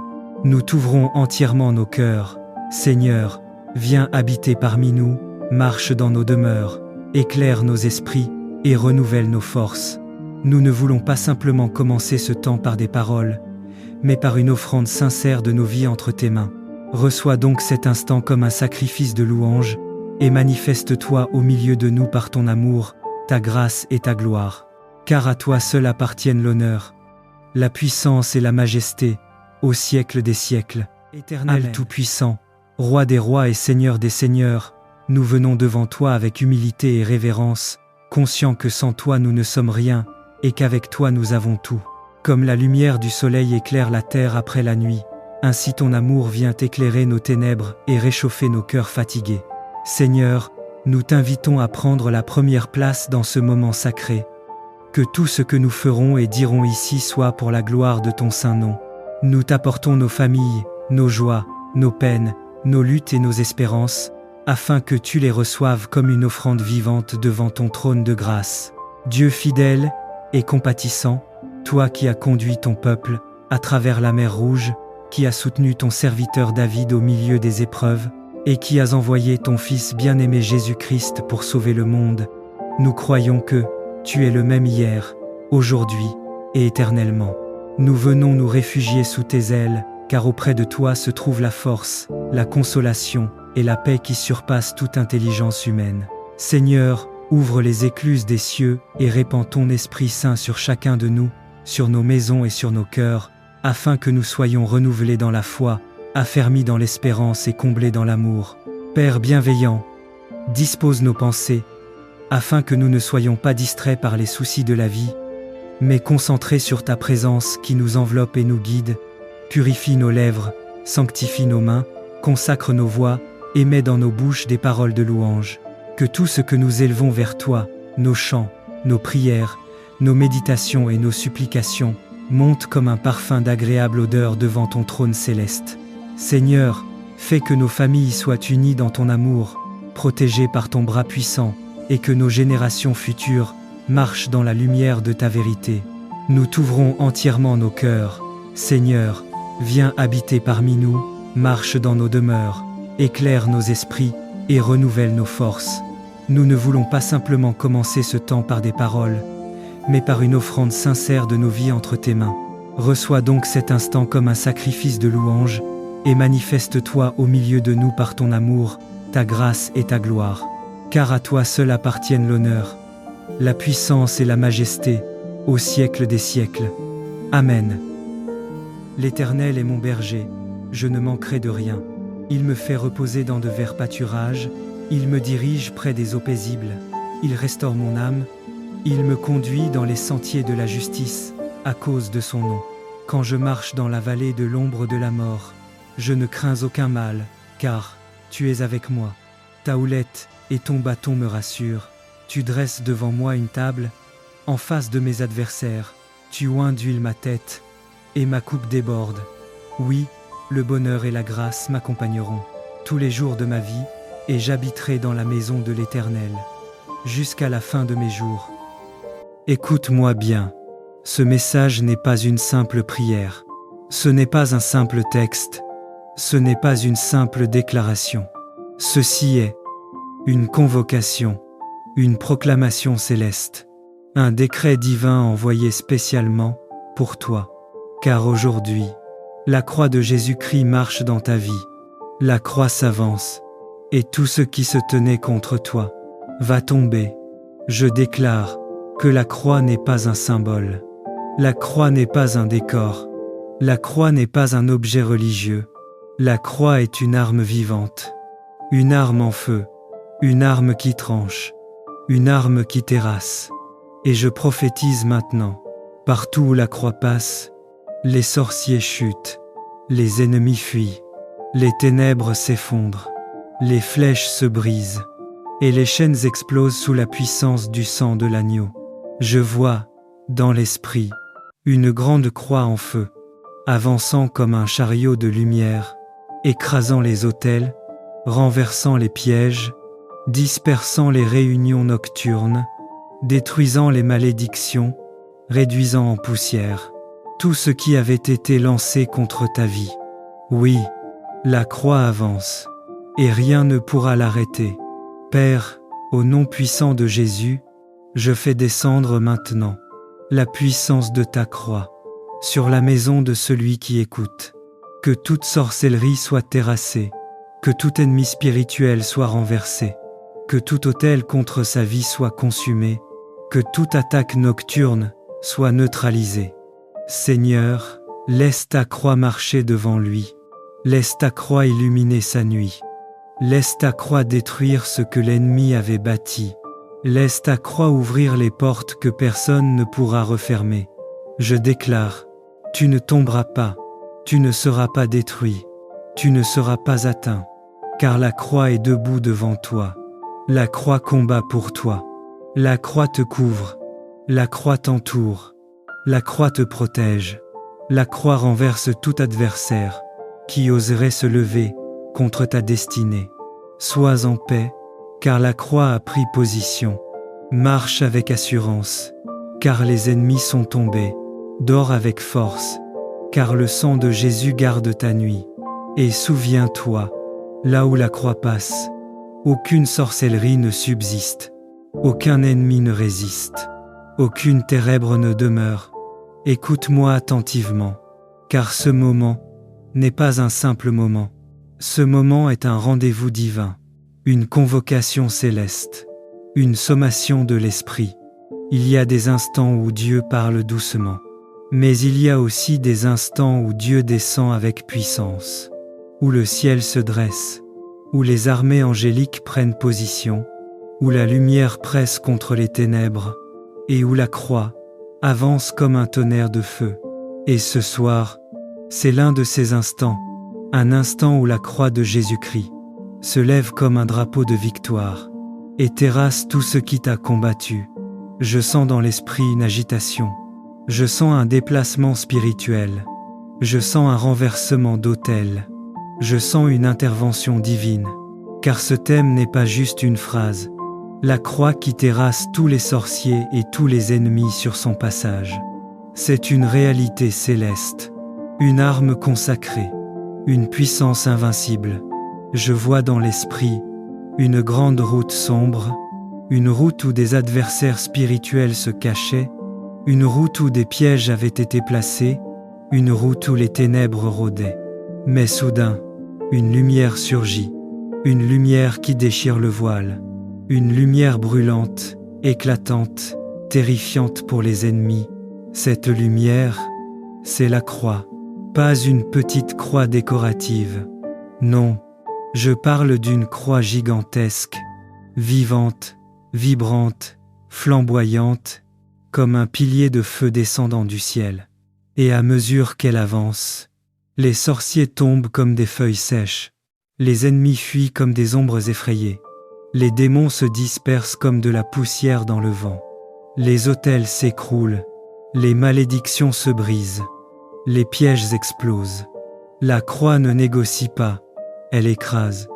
Nous t'ouvrons entièrement nos cœurs. Seigneur, viens habiter parmi nous, marche dans nos demeures, éclaire nos esprits et renouvelle nos forces. Nous ne voulons pas simplement commencer ce temps par des paroles, mais par une offrande sincère de nos vies entre tes mains. Reçois donc cet instant comme un sacrifice de louange, et manifeste-toi au milieu de nous par ton amour, ta grâce et ta gloire. Car à toi seul appartiennent l'honneur, la puissance et la majesté, au siècle des siècles. Éternel Tout-Puissant, Roi des rois et Seigneur des seigneurs, nous venons devant toi avec humilité et révérence, conscients que sans toi nous ne sommes rien, et qu'avec toi nous avons tout. Comme la lumière du soleil éclaire la terre après la nuit, ainsi ton amour vient éclairer nos ténèbres et réchauffer nos cœurs fatigués. Seigneur, nous t'invitons à prendre la première place dans ce moment sacré. Que tout ce que nous ferons et dirons ici soit pour la gloire de ton saint nom. Nous t'apportons nos familles, nos joies, nos peines, nos luttes et nos espérances, afin que tu les reçoives comme une offrande vivante devant ton trône de grâce. Dieu fidèle et compatissant, toi qui as conduit ton peuple à travers la mer Rouge, qui as soutenu ton serviteur David au milieu des épreuves, et qui as envoyé ton Fils bien-aimé Jésus-Christ pour sauver le monde, nous croyons que tu es le même hier, aujourd'hui et éternellement. Nous venons nous réfugier sous tes ailes, car auprès de toi se trouve la force, la consolation et la paix qui surpassent toute intelligence humaine. Seigneur, ouvre les écluses des cieux et répands ton Esprit Saint sur chacun de nous, sur nos maisons et sur nos cœurs, afin que nous soyons renouvelés dans la foi, affermis dans l'espérance et comblés dans l'amour. Père bienveillant, dispose nos pensées, afin que nous ne soyons pas distraits par les soucis de la vie, mais concentrés sur ta présence qui nous enveloppe et nous guide. Purifie nos lèvres, sanctifie nos mains, consacre nos voix, et mets dans nos bouches des paroles de louange. Que tout ce que nous élevons vers toi, nos chants, nos prières, nos méditations et nos supplications, monte comme un parfum d'agréable odeur devant ton trône céleste. Seigneur, fais que nos familles soient unies dans ton amour, protégées par ton bras puissant, et que nos générations futures marchent dans la lumière de ta vérité. Nous t'ouvrons entièrement nos cœurs. Seigneur, viens habiter parmi nous, marche dans nos demeures, éclaire nos esprits et renouvelle nos forces. Nous ne voulons pas simplement commencer ce temps par des paroles, mais par une offrande sincère de nos vies entre tes mains. Reçois donc cet instant comme un sacrifice de louange, et manifeste-toi au milieu de nous par ton amour, ta grâce et ta gloire. Car à toi seul appartiennent l'honneur, la puissance et la majesté, au siècle des siècles. Amen. L'Éternel est mon berger, je ne manquerai de rien. Il me fait reposer dans de verts pâturages, il me dirige près des eaux paisibles, il restaure mon âme, il me conduit dans les sentiers de la justice, à cause de son nom. Quand je marche dans la vallée de l'ombre de la mort, je ne crains aucun mal, car tu es avec moi. Ta houlette et ton bâton me rassurent. Tu dresses devant moi une table, en face de mes adversaires. Tu oins d'huile ma tête, et ma coupe déborde. Oui, le bonheur et la grâce m'accompagneront tous les jours de ma vie, et j'habiterai dans la maison de l'Éternel, jusqu'à la fin de mes jours. Écoute-moi bien, ce message n'est pas une simple prière, ce n'est pas un simple texte, ce n'est pas une simple déclaration. Ceci est une convocation, une proclamation céleste, un décret divin envoyé spécialement pour toi. Car aujourd'hui, la croix de Jésus-Christ marche dans ta vie, la croix s'avance, et tout ce qui se tenait contre toi va tomber. Je déclare que la croix n'est pas un symbole, la croix n'est pas un décor, la croix n'est pas un objet religieux, la croix est une arme vivante, une arme en feu, une arme qui tranche, une arme qui terrasse. Et je prophétise maintenant, partout où la croix passe, les sorciers chutent, les ennemis fuient, les ténèbres s'effondrent, les flèches se brisent, et les chaînes explosent sous la puissance du sang de l'agneau. Je vois, dans l'esprit, une grande croix en feu, avançant comme un chariot de lumière, écrasant les autels, renversant les pièges, dispersant les réunions nocturnes, détruisant les malédictions, réduisant en poussière tout ce qui avait été lancé contre ta vie. Oui, la croix avance, et rien ne pourra l'arrêter. Père, au nom puissant de Jésus, je fais descendre maintenant la puissance de ta croix sur la maison de celui qui écoute. Que toute sorcellerie soit terrassée, que tout ennemi spirituel soit renversé, que tout autel contre sa vie soit consumé, que toute attaque nocturne soit neutralisée. Seigneur, laisse ta croix marcher devant lui. Laisse ta croix illuminer sa nuit. Laisse ta croix détruire ce que l'ennemi avait bâti. Laisse ta croix ouvrir les portes que personne ne pourra refermer. Je déclare, tu ne tomberas pas, tu ne seras pas détruit, tu ne seras pas atteint, car la croix est debout devant toi. La croix combat pour toi. La croix te couvre. La croix t'entoure. La croix te protège. La croix renverse tout adversaire qui oserait se lever contre ta destinée. Sois en paix, car la croix a pris position. Marche avec assurance, car les ennemis sont tombés. Dors avec force, car le sang de Jésus garde ta nuit. Et souviens-toi, là où la croix passe, aucune sorcellerie ne subsiste, aucun ennemi ne résiste, aucune ténèbre ne demeure. Écoute-moi attentivement, car ce moment n'est pas un simple moment. Ce moment est un rendez-vous divin, une convocation céleste, une sommation de l'esprit. Il y a des instants où Dieu parle doucement, mais il y a aussi des instants où Dieu descend avec puissance, où le ciel se dresse, où les armées angéliques prennent position, où la lumière presse contre les ténèbres, et où la croix avance comme un tonnerre de feu. Et ce soir, c'est l'un de ces instants, un instant où la croix de Jésus-Christ se lève comme un drapeau de victoire et terrasse tout ce qui t'a combattu. Je sens dans l'esprit une agitation, je sens un déplacement spirituel, je sens un renversement d'autel, je sens une intervention divine, car ce thème n'est pas juste une phrase, la croix qui terrasse tous les sorciers et tous les ennemis sur son passage. C'est une réalité céleste, une arme consacrée, une puissance invincible. Je vois dans l'esprit une grande route sombre, une route où des adversaires spirituels se cachaient, une route où des pièges avaient été placés, une route où les ténèbres rôdaient. Mais soudain, une lumière surgit, une lumière qui déchire le voile, une lumière brûlante, éclatante, terrifiante pour les ennemis. Cette lumière, c'est la croix, pas une petite croix décorative. Non, je parle d'une croix gigantesque, vivante, vibrante, flamboyante, comme un pilier de feu descendant du ciel. Et à mesure qu'elle avance, les sorciers tombent comme des feuilles sèches, les ennemis fuient comme des ombres effrayées, les démons se dispersent comme de la poussière dans le vent, les autels s'écroulent, les malédictions se brisent, les pièges explosent. La croix ne négocie pas, elle écrase,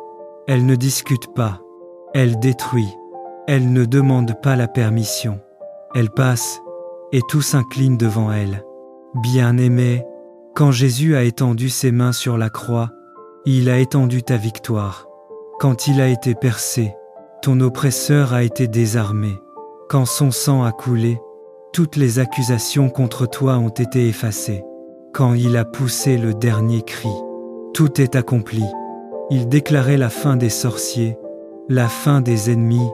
elle ne discute pas, elle détruit, elle ne demande pas la permission, elle passe, et tout s'incline devant elle. Bien-aimé, quand Jésus a étendu ses mains sur la croix, il a étendu ta victoire. Quand il a été percé, ton oppresseur a été désarmé. Quand son sang a coulé, toutes les accusations contre toi ont été effacées. Quand il a poussé le dernier cri, tout est accompli. Il déclarait la fin des sorciers, la fin des ennemis,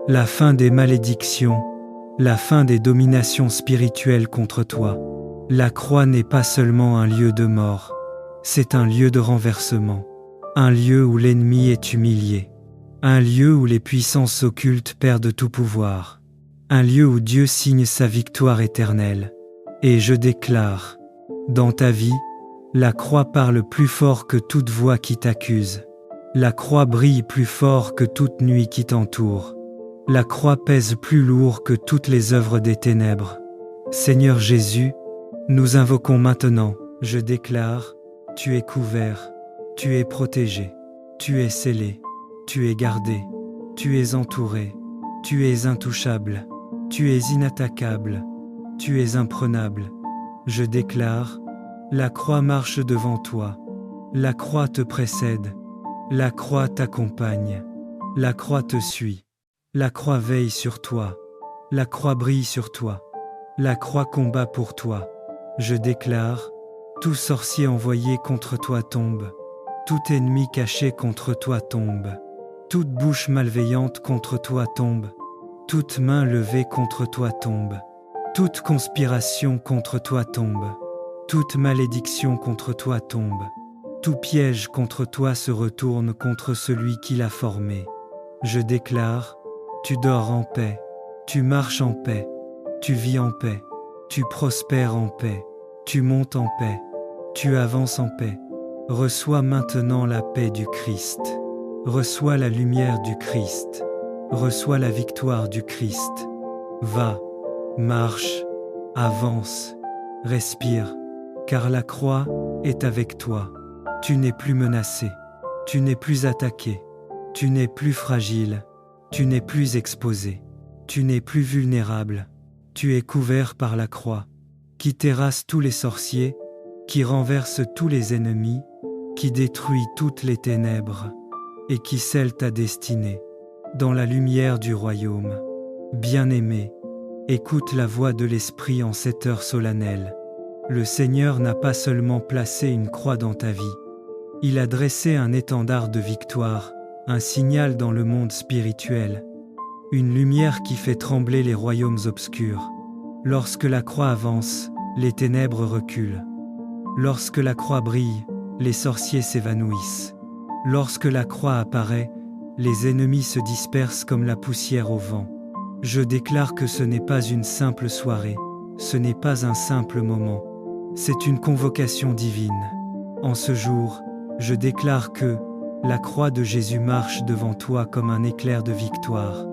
la fin des malédictions, la fin des dominations spirituelles contre toi. La croix n'est pas seulement un lieu de mort, c'est un lieu de renversement, un lieu où l'ennemi est humilié, un lieu où les puissances occultes perdent tout pouvoir, un lieu où Dieu signe sa victoire éternelle. Et je déclare, dans ta vie, la croix parle plus fort que toute voix qui t'accuse. La croix brille plus fort que toute nuit qui t'entoure. La croix pèse plus lourd que toutes les œuvres des ténèbres. Seigneur Jésus, nous invoquons maintenant, je déclare, tu es couvert, tu es protégé, tu es scellé, tu es gardé, tu es entouré, tu es intouchable, tu es inattaquable, tu es imprenable. Je déclare, la croix marche devant toi, la croix te précède, la croix t'accompagne, la croix te suit, la croix veille sur toi, la croix brille sur toi, la croix combat pour toi. Je déclare, tout sorcier envoyé contre toi tombe, tout ennemi caché contre toi tombe, toute bouche malveillante contre toi tombe, toute main levée contre toi tombe, toute conspiration contre toi tombe. Toute malédiction contre toi tombe. Tout piège contre toi se retourne contre celui qui l'a formé. Je déclare, tu dors en paix, tu marches en paix, tu vis en paix, tu prospères en paix, tu montes en paix, tu avances en paix. Reçois maintenant la paix du Christ. Reçois la lumière du Christ. Reçois la victoire du Christ. Va, marche, avance, respire, car la croix est avec toi. Tu n'es plus menacé, tu n'es plus attaqué, tu n'es plus fragile, tu n'es plus exposé, tu n'es plus vulnérable. Tu es couvert par la croix, qui terrasse tous les sorciers, qui renverse tous les ennemis, qui détruit toutes les ténèbres, et qui scelle ta destinée dans la lumière du royaume. Bien-aimé, écoute la voix de l'Esprit en cette heure solennelle. Le Seigneur n'a pas seulement placé une croix dans ta vie, il a dressé un étendard de victoire, un signal dans le monde spirituel, une lumière qui fait trembler les royaumes obscurs. Lorsque la croix avance, les ténèbres reculent. Lorsque la croix brille, les sorciers s'évanouissent. Lorsque la croix apparaît, les ennemis se dispersent comme la poussière au vent. Je déclare que ce n'est pas une simple soirée, ce n'est pas un simple moment, c'est une convocation divine. En ce jour, je déclare que la croix de Jésus marche devant toi comme un éclair de victoire.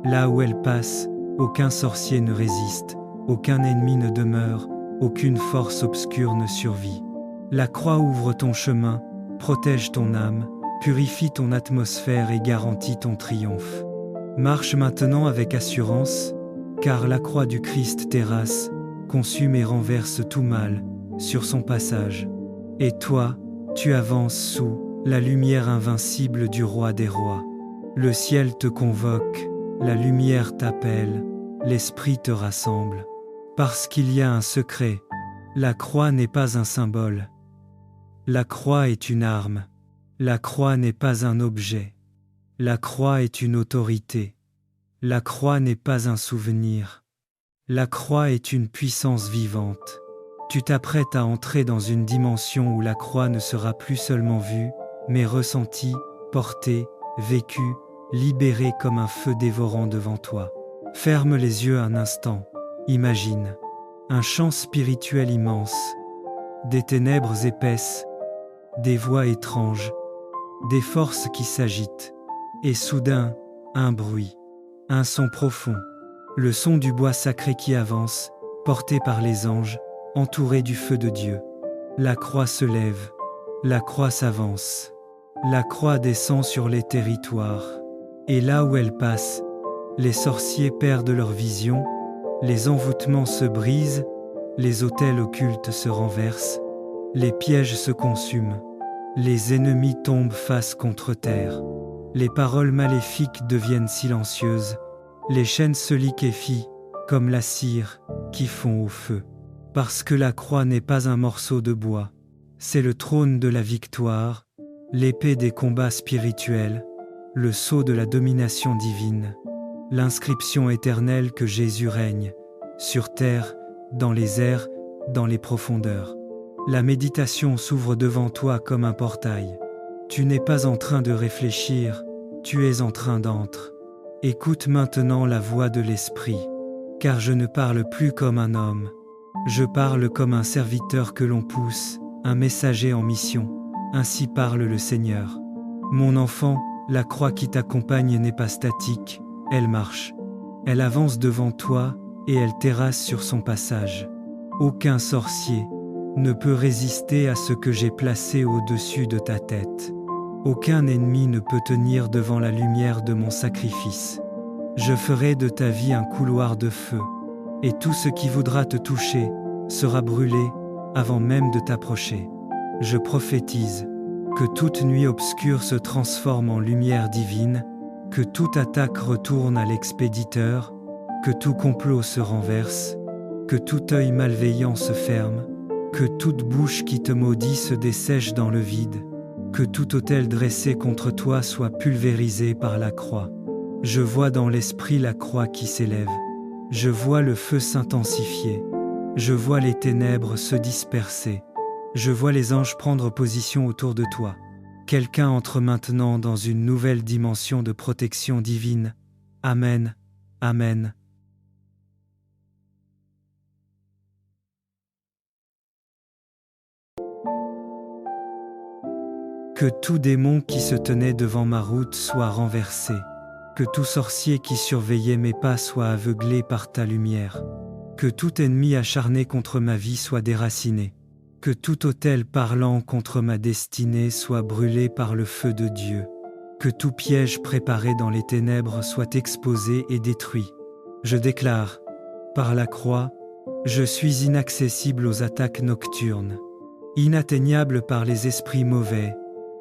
Là où elle passe, aucun sorcier ne résiste, aucun ennemi ne demeure, aucune force obscure ne survit. La croix ouvre ton chemin, protège ton âme, purifie ton atmosphère et garantit ton triomphe. Marche maintenant avec assurance, car la croix du Christ terrasse, consume et renverse tout mal sur son passage. Et toi, tu avances sous la lumière invincible du Roi des Rois. Le ciel te convoque, la lumière t'appelle, l'Esprit te rassemble. Parce qu'il y a un secret, la croix n'est pas un symbole. La croix est une arme. La croix n'est pas un objet. La croix est une autorité. La croix n'est pas un souvenir. La croix est une puissance vivante. Tu t'apprêtes à entrer dans une dimension où la croix ne sera plus seulement vue, mais ressentie, portée, vécue, libérée comme un feu dévorant devant toi. Ferme les yeux un instant. Imagine un champ spirituel immense, des ténèbres épaisses, des voix étranges, des forces qui s'agitent, et soudain, un bruit, un son profond, le son du bois sacré qui avance, porté par les anges, entouré du feu de Dieu. La croix se lève, la croix s'avance, la croix descend sur les territoires, et là où elle passe, les sorciers perdent leur vision, les envoûtements se brisent, les autels occultes se renversent, les pièges se consument, les ennemis tombent face contre terre, les paroles maléfiques deviennent silencieuses, les chaînes se liquéfient, comme la cire, qui fond au feu. Parce que la croix n'est pas un morceau de bois, c'est le trône de la victoire, l'épée des combats spirituels, le sceau de la domination divine, l'inscription éternelle que Jésus règne, sur terre, dans les airs, dans les profondeurs. La méditation s'ouvre devant toi comme un portail. Tu n'es pas en train de réfléchir, tu es en train d'entrer. Écoute maintenant la voix de l'Esprit, car je ne parle plus comme un homme. Je parle comme un serviteur que l'on pousse, un messager en mission. Ainsi parle le Seigneur. Mon enfant, la croix qui t'accompagne n'est pas statique, elle marche. Elle avance devant toi et elle terrasse sur son passage. Aucun sorcier ne peut résister à ce que j'ai placé au-dessus de ta tête. Aucun ennemi ne peut tenir devant la lumière de mon sacrifice. Je ferai de ta vie un couloir de feu, et tout ce qui voudra te toucher sera brûlé avant même de t'approcher. Je prophétise que toute nuit obscure se transforme en lumière divine, que toute attaque retourne à l'expéditeur, que tout complot se renverse, que tout œil malveillant se ferme, que toute bouche qui te maudit se dessèche dans le vide, que tout autel dressé contre toi soit pulvérisé par la croix. Je vois dans l'esprit la croix qui s'élève. Je vois le feu s'intensifier. Je vois les ténèbres se disperser. Je vois les anges prendre position autour de toi. Quelqu'un entre maintenant dans une nouvelle dimension de protection divine. Amen. Amen. Que tout démon qui se tenait devant ma route soit renversé. Que tout sorcier qui surveillait mes pas soit aveuglé par ta lumière. Que tout ennemi acharné contre ma vie soit déraciné. Que tout autel parlant contre ma destinée soit brûlé par le feu de Dieu. Que tout piège préparé dans les ténèbres soit exposé et détruit. Je déclare, par la croix, je suis inaccessible aux attaques nocturnes, inatteignable par les esprits mauvais,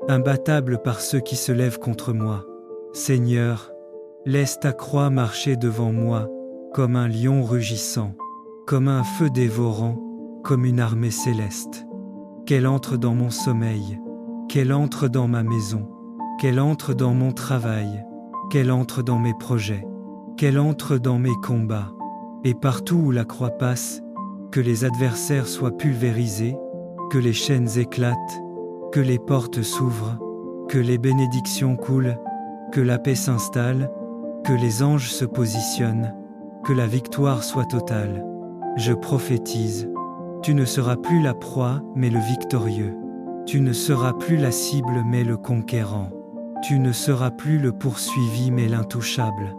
imbattable par ceux qui se lèvent contre moi. Seigneur, laisse ta croix marcher devant moi, comme un lion rugissant, comme un feu dévorant, comme une armée céleste. Qu'elle entre dans mon sommeil, qu'elle entre dans ma maison, qu'elle entre dans mon travail, qu'elle entre dans mes projets, qu'elle entre dans mes combats, et partout où la croix passe, que les adversaires soient pulvérisés, que les chaînes éclatent, que les portes s'ouvrent, que les bénédictions coulent, que la paix s'installe, que les anges se positionnent, que la victoire soit totale. Je prophétise, tu ne seras plus la proie, mais le victorieux. Tu ne seras plus la cible, mais le conquérant. Tu ne seras plus le poursuivi, mais l'intouchable.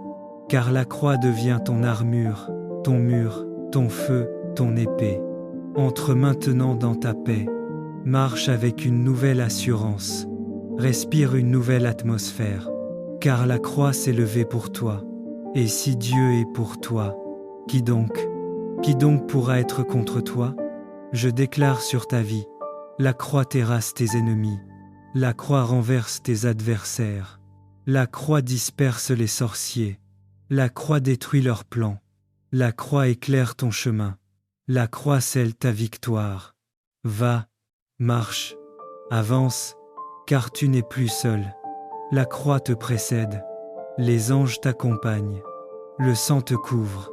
Car la croix devient ton armure, ton mur, ton feu, ton épée. Entre maintenant dans ta paix. Marche avec une nouvelle assurance. Respire une nouvelle atmosphère. Car la croix s'est levée pour toi. Et si Dieu est pour toi, qui donc pourra être contre toi? Je déclare sur ta vie, la croix terrasse tes ennemis. La croix renverse tes adversaires. La croix disperse les sorciers. La croix détruit leurs plans. La croix éclaire ton chemin. La croix scelle ta victoire. Va, marche, avance, car tu n'es plus seul. La croix te précède. Les anges t'accompagnent. Le sang te couvre.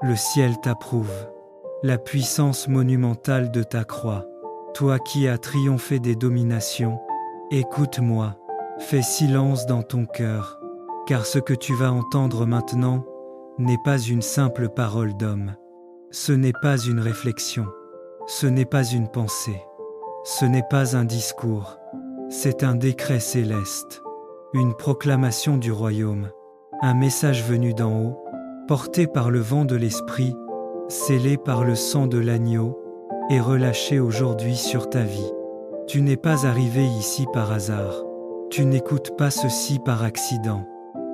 Le ciel t'approuve. La puissance monumentale de ta croix. Toi qui as triomphé des dominations, écoute-moi, fais silence dans ton cœur, car ce que tu vas entendre maintenant n'est pas une simple parole d'homme. Ce n'est pas une réflexion, ce n'est pas une pensée, ce n'est pas un discours, c'est un décret céleste, une proclamation du royaume, un message venu d'en haut, porté par le vent de l'esprit, scellé par le sang de l'agneau, et relâché aujourd'hui sur ta vie. Tu n'es pas arrivé ici par hasard. Tu n'écoutes pas ceci par accident.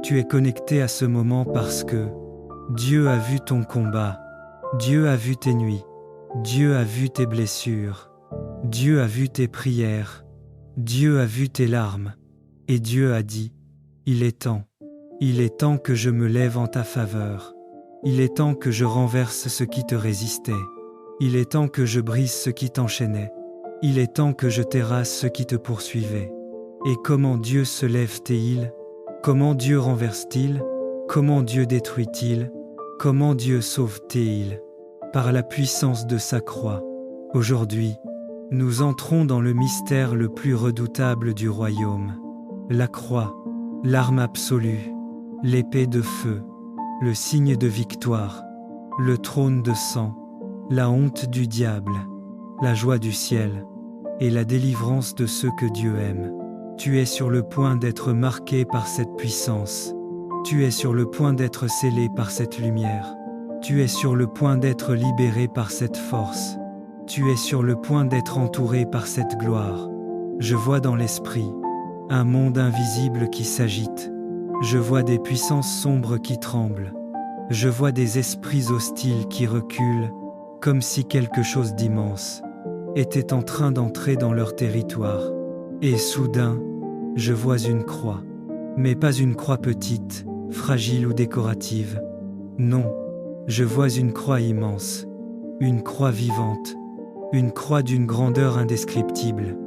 Tu es connecté à ce moment parce que Dieu a vu ton combat. Dieu a vu tes nuits. Dieu a vu tes blessures. Dieu a vu tes prières. Dieu a vu tes larmes. Et Dieu a dit, il est temps que je me lève en ta faveur. Il est temps que je renverse ce qui te résistait. Il est temps que je brise ce qui t'enchaînait. Il est temps que je terrasse ce qui te poursuivait. Et comment Dieu se lève-t-il? Comment Dieu renverse-t-il? Comment Dieu détruit-il? Comment Dieu sauve-t-il? Par la puissance de sa croix. Aujourd'hui, nous entrons dans le mystère le plus redoutable du royaume. La croix, l'arme absolue, l'épée de feu, le signe de victoire, le trône de sang, la honte du diable, la joie du ciel et la délivrance de ceux que Dieu aime. Tu es sur le point d'être marqué par cette puissance. Tu es sur le point d'être scellé par cette lumière. Tu es sur le point d'être libéré par cette force. Tu es sur le point d'être entouré par cette gloire. Je vois dans l'esprit un monde invisible qui s'agite. Je vois des puissances sombres qui tremblent. Je vois des esprits hostiles qui reculent, comme si quelque chose d'immense était en train d'entrer dans leur territoire. Et soudain, je vois une croix, mais pas une croix petite, fragile ou décorative. Non, je vois une croix immense, une croix vivante, une croix d'une grandeur indescriptible,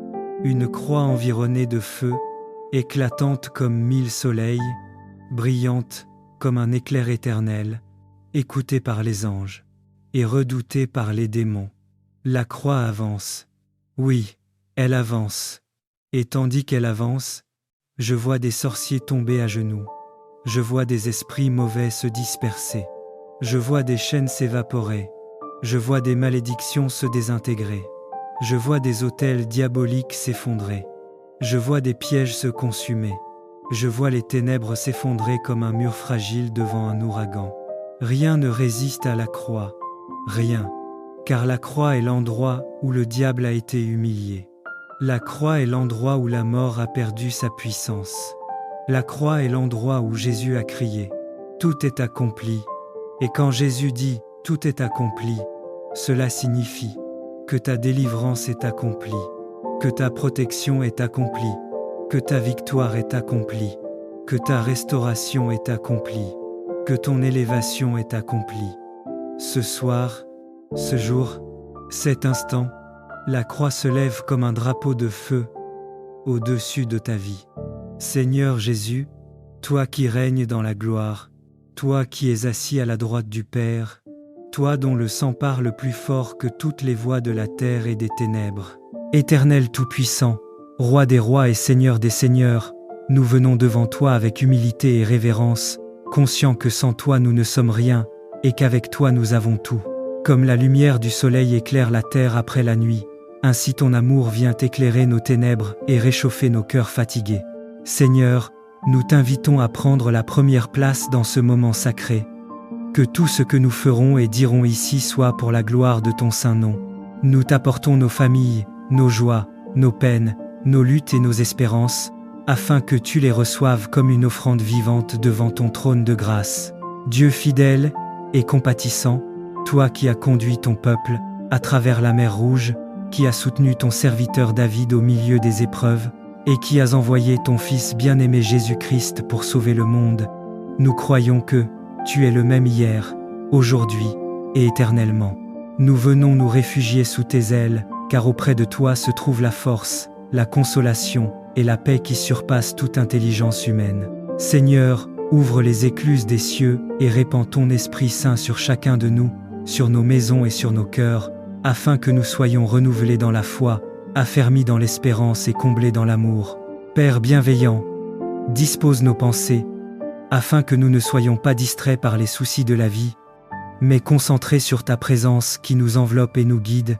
une croix environnée de feu, éclatante comme 1000 soleils, brillante comme un éclair éternel, écoutée par les anges. et redoutée par les démons. La croix avance. Oui, elle avance. Et tandis qu'elle avance, je vois des sorciers tomber à genoux. Je vois des esprits mauvais se disperser. Je vois des chaînes s'évaporer. Je vois des malédictions se désintégrer. Je vois des autels diaboliques s'effondrer. Je vois des pièges se consumer. Je vois les ténèbres s'effondrer comme un mur fragile devant un ouragan. Rien ne résiste à la croix. Rien. Car la croix est l'endroit où le diable a été humilié. La croix est l'endroit où la mort a perdu sa puissance. La croix est l'endroit où Jésus a crié « Tout est accompli ». Et quand Jésus dit « Tout est accompli », cela signifie que ta délivrance est accomplie, que ta protection est accomplie, que ta victoire est accomplie, que ta restauration est accomplie, que ton élévation est accomplie. Ce soir, ce jour, cet instant, la croix se lève comme un drapeau de feu au-dessus de ta vie. Seigneur Jésus, toi qui règnes dans la gloire, toi qui es assis à la droite du Père, toi dont le sang parle plus fort que toutes les voix de la terre et des ténèbres. Éternel Tout-Puissant, Roi des rois et Seigneur des seigneurs, nous venons devant toi avec humilité et révérence, conscients que sans toi nous ne sommes rien, et qu'avec toi nous avons tout. Comme la lumière du soleil éclaire la terre après la nuit, ainsi ton amour vient éclairer nos ténèbres et réchauffer nos cœurs fatigués. Seigneur, nous t'invitons à prendre la première place dans ce moment sacré. Que tout ce que nous ferons et dirons ici soit pour la gloire de ton saint nom. Nous t'apportons nos familles, nos joies, nos peines, nos luttes et nos espérances, afin que tu les reçoives comme une offrande vivante devant ton trône de grâce. Dieu fidèle et compatissant, toi qui as conduit ton peuple à travers la mer Rouge, qui as soutenu ton serviteur David au milieu des épreuves, et qui as envoyé ton Fils bien-aimé Jésus-Christ pour sauver le monde, nous croyons que tu es le même hier, aujourd'hui et éternellement. Nous venons nous réfugier sous tes ailes, car auprès de toi se trouve la force, la consolation et la paix qui surpassent toute intelligence humaine. Seigneur, ouvre les écluses des cieux et répands ton Esprit Saint sur chacun de nous, sur nos maisons et sur nos cœurs, afin que nous soyons renouvelés dans la foi, affermis dans l'espérance et comblés dans l'amour. Père bienveillant, dispose nos pensées, afin que nous ne soyons pas distraits par les soucis de la vie, mais concentrés sur ta présence qui nous enveloppe et nous guide.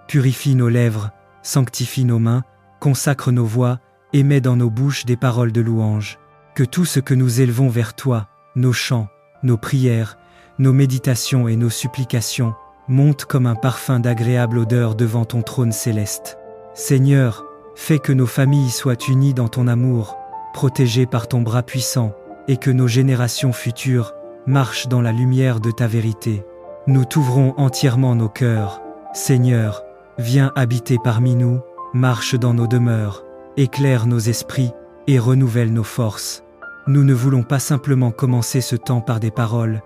Purifie nos lèvres, sanctifie nos mains, consacre nos voix et mets dans nos bouches des paroles de louange. Que tout ce que nous élevons vers toi, nos chants, nos prières, nos méditations et nos supplications, monte comme un parfum d'agréable odeur devant ton trône céleste. Seigneur, fais que nos familles soient unies dans ton amour, protégées par ton bras puissant, et que nos générations futures marchent dans la lumière de ta vérité. Nous t'ouvrons entièrement nos cœurs. Seigneur, viens habiter parmi nous, marche dans nos demeures, éclaire nos esprits et renouvelle nos forces. Nous ne voulons pas simplement commencer ce temps par des paroles,